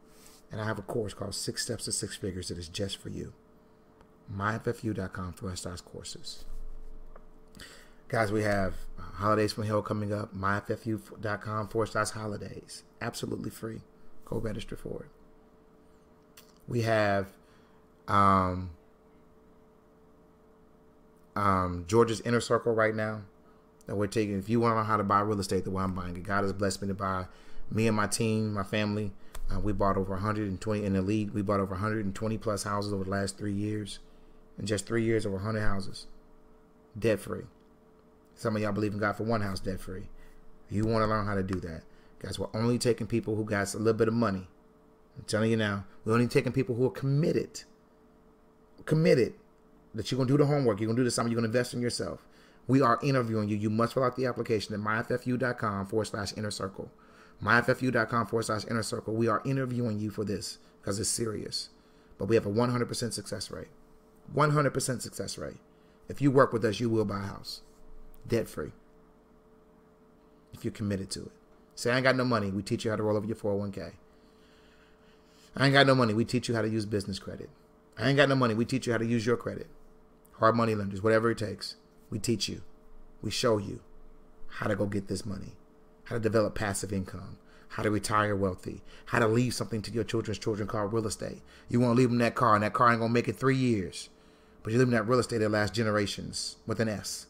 Speaker 1: And I have a course called 6 Steps to 6 Figures that is just for you. myffu.com/courses. Guys, we have Holidays from Hell coming up. myffu.com/holidays. Absolutely free. Go register for it. We have Georgia's Inner Circle right now that we're taking. If you want to know how to buy real estate the way I'm buying it, God has blessed me to buy. Me and my team, my family, we bought over 120 in the league. We bought over 120 plus houses over the last 3 years. In just 3 years, over 100 houses, debt free. Some of y'all believe in God for one house debt free. You want to learn how to do that, guys. We're only taking people who got a little bit of money. I'm telling you now, we're only taking people who are committed. Committed. that you're going to do the homework. You're going to do the something. You're going to invest in yourself. We are interviewing you. You must fill out the application at myffu.com/inner circle. myffu.com/inner circle. We are interviewing you for this because it's serious. But we have a 100% success rate. 100% success rate. If you work with us, you will buy a house. Debt free. If you're committed to it. Say, I ain't got no money. We teach you how to roll over your 401k. I ain't got no money. We teach you how to use business credit. I ain't got no money. We teach you how to use your credit. Hard money lenders, whatever it takes. We teach you. We show you how to go get this money. How to develop passive income. How to retire wealthy. How to leave something to your children's children called real estate. You want to leave them that car, and that car ain't going to make it 3 years. But you live in that real estate that lasts generations with an S.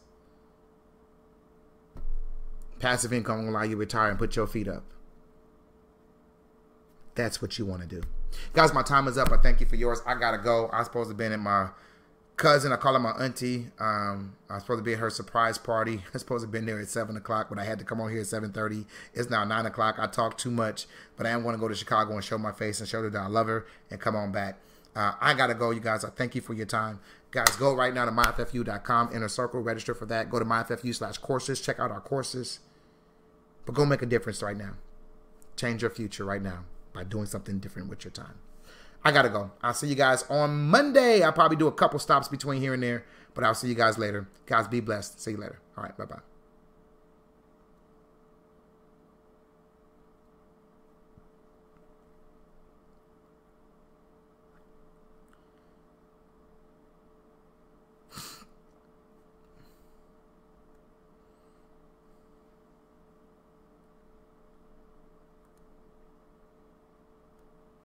Speaker 1: Passive income will allow you to retire and put your feet up. That's what you want to do. Guys, my time is up. I thank you for yours. I got to go. I was supposed to be at my cousin. I call her my auntie. I was supposed to be at her surprise party. I was supposed to have been there at 7 o'clock, but I had to come on here at 7:30. It's now 9 o'clock. I talk too much, but I am going to go to Chicago and show my face and show her that I love her and come on back. I got to go, you guys. I thank you for your time. Guys, go right now to myffu.com, inner circle, register for that. Go to myffu/courses. Check out our courses. But go make a difference right now. Change your future right now by doing something different with your time. I got to go. I'll see you guys on Monday. I'll probably do a couple stops between here and there, but I'll see you guys later. Guys, be blessed. See you later. All right, bye-bye.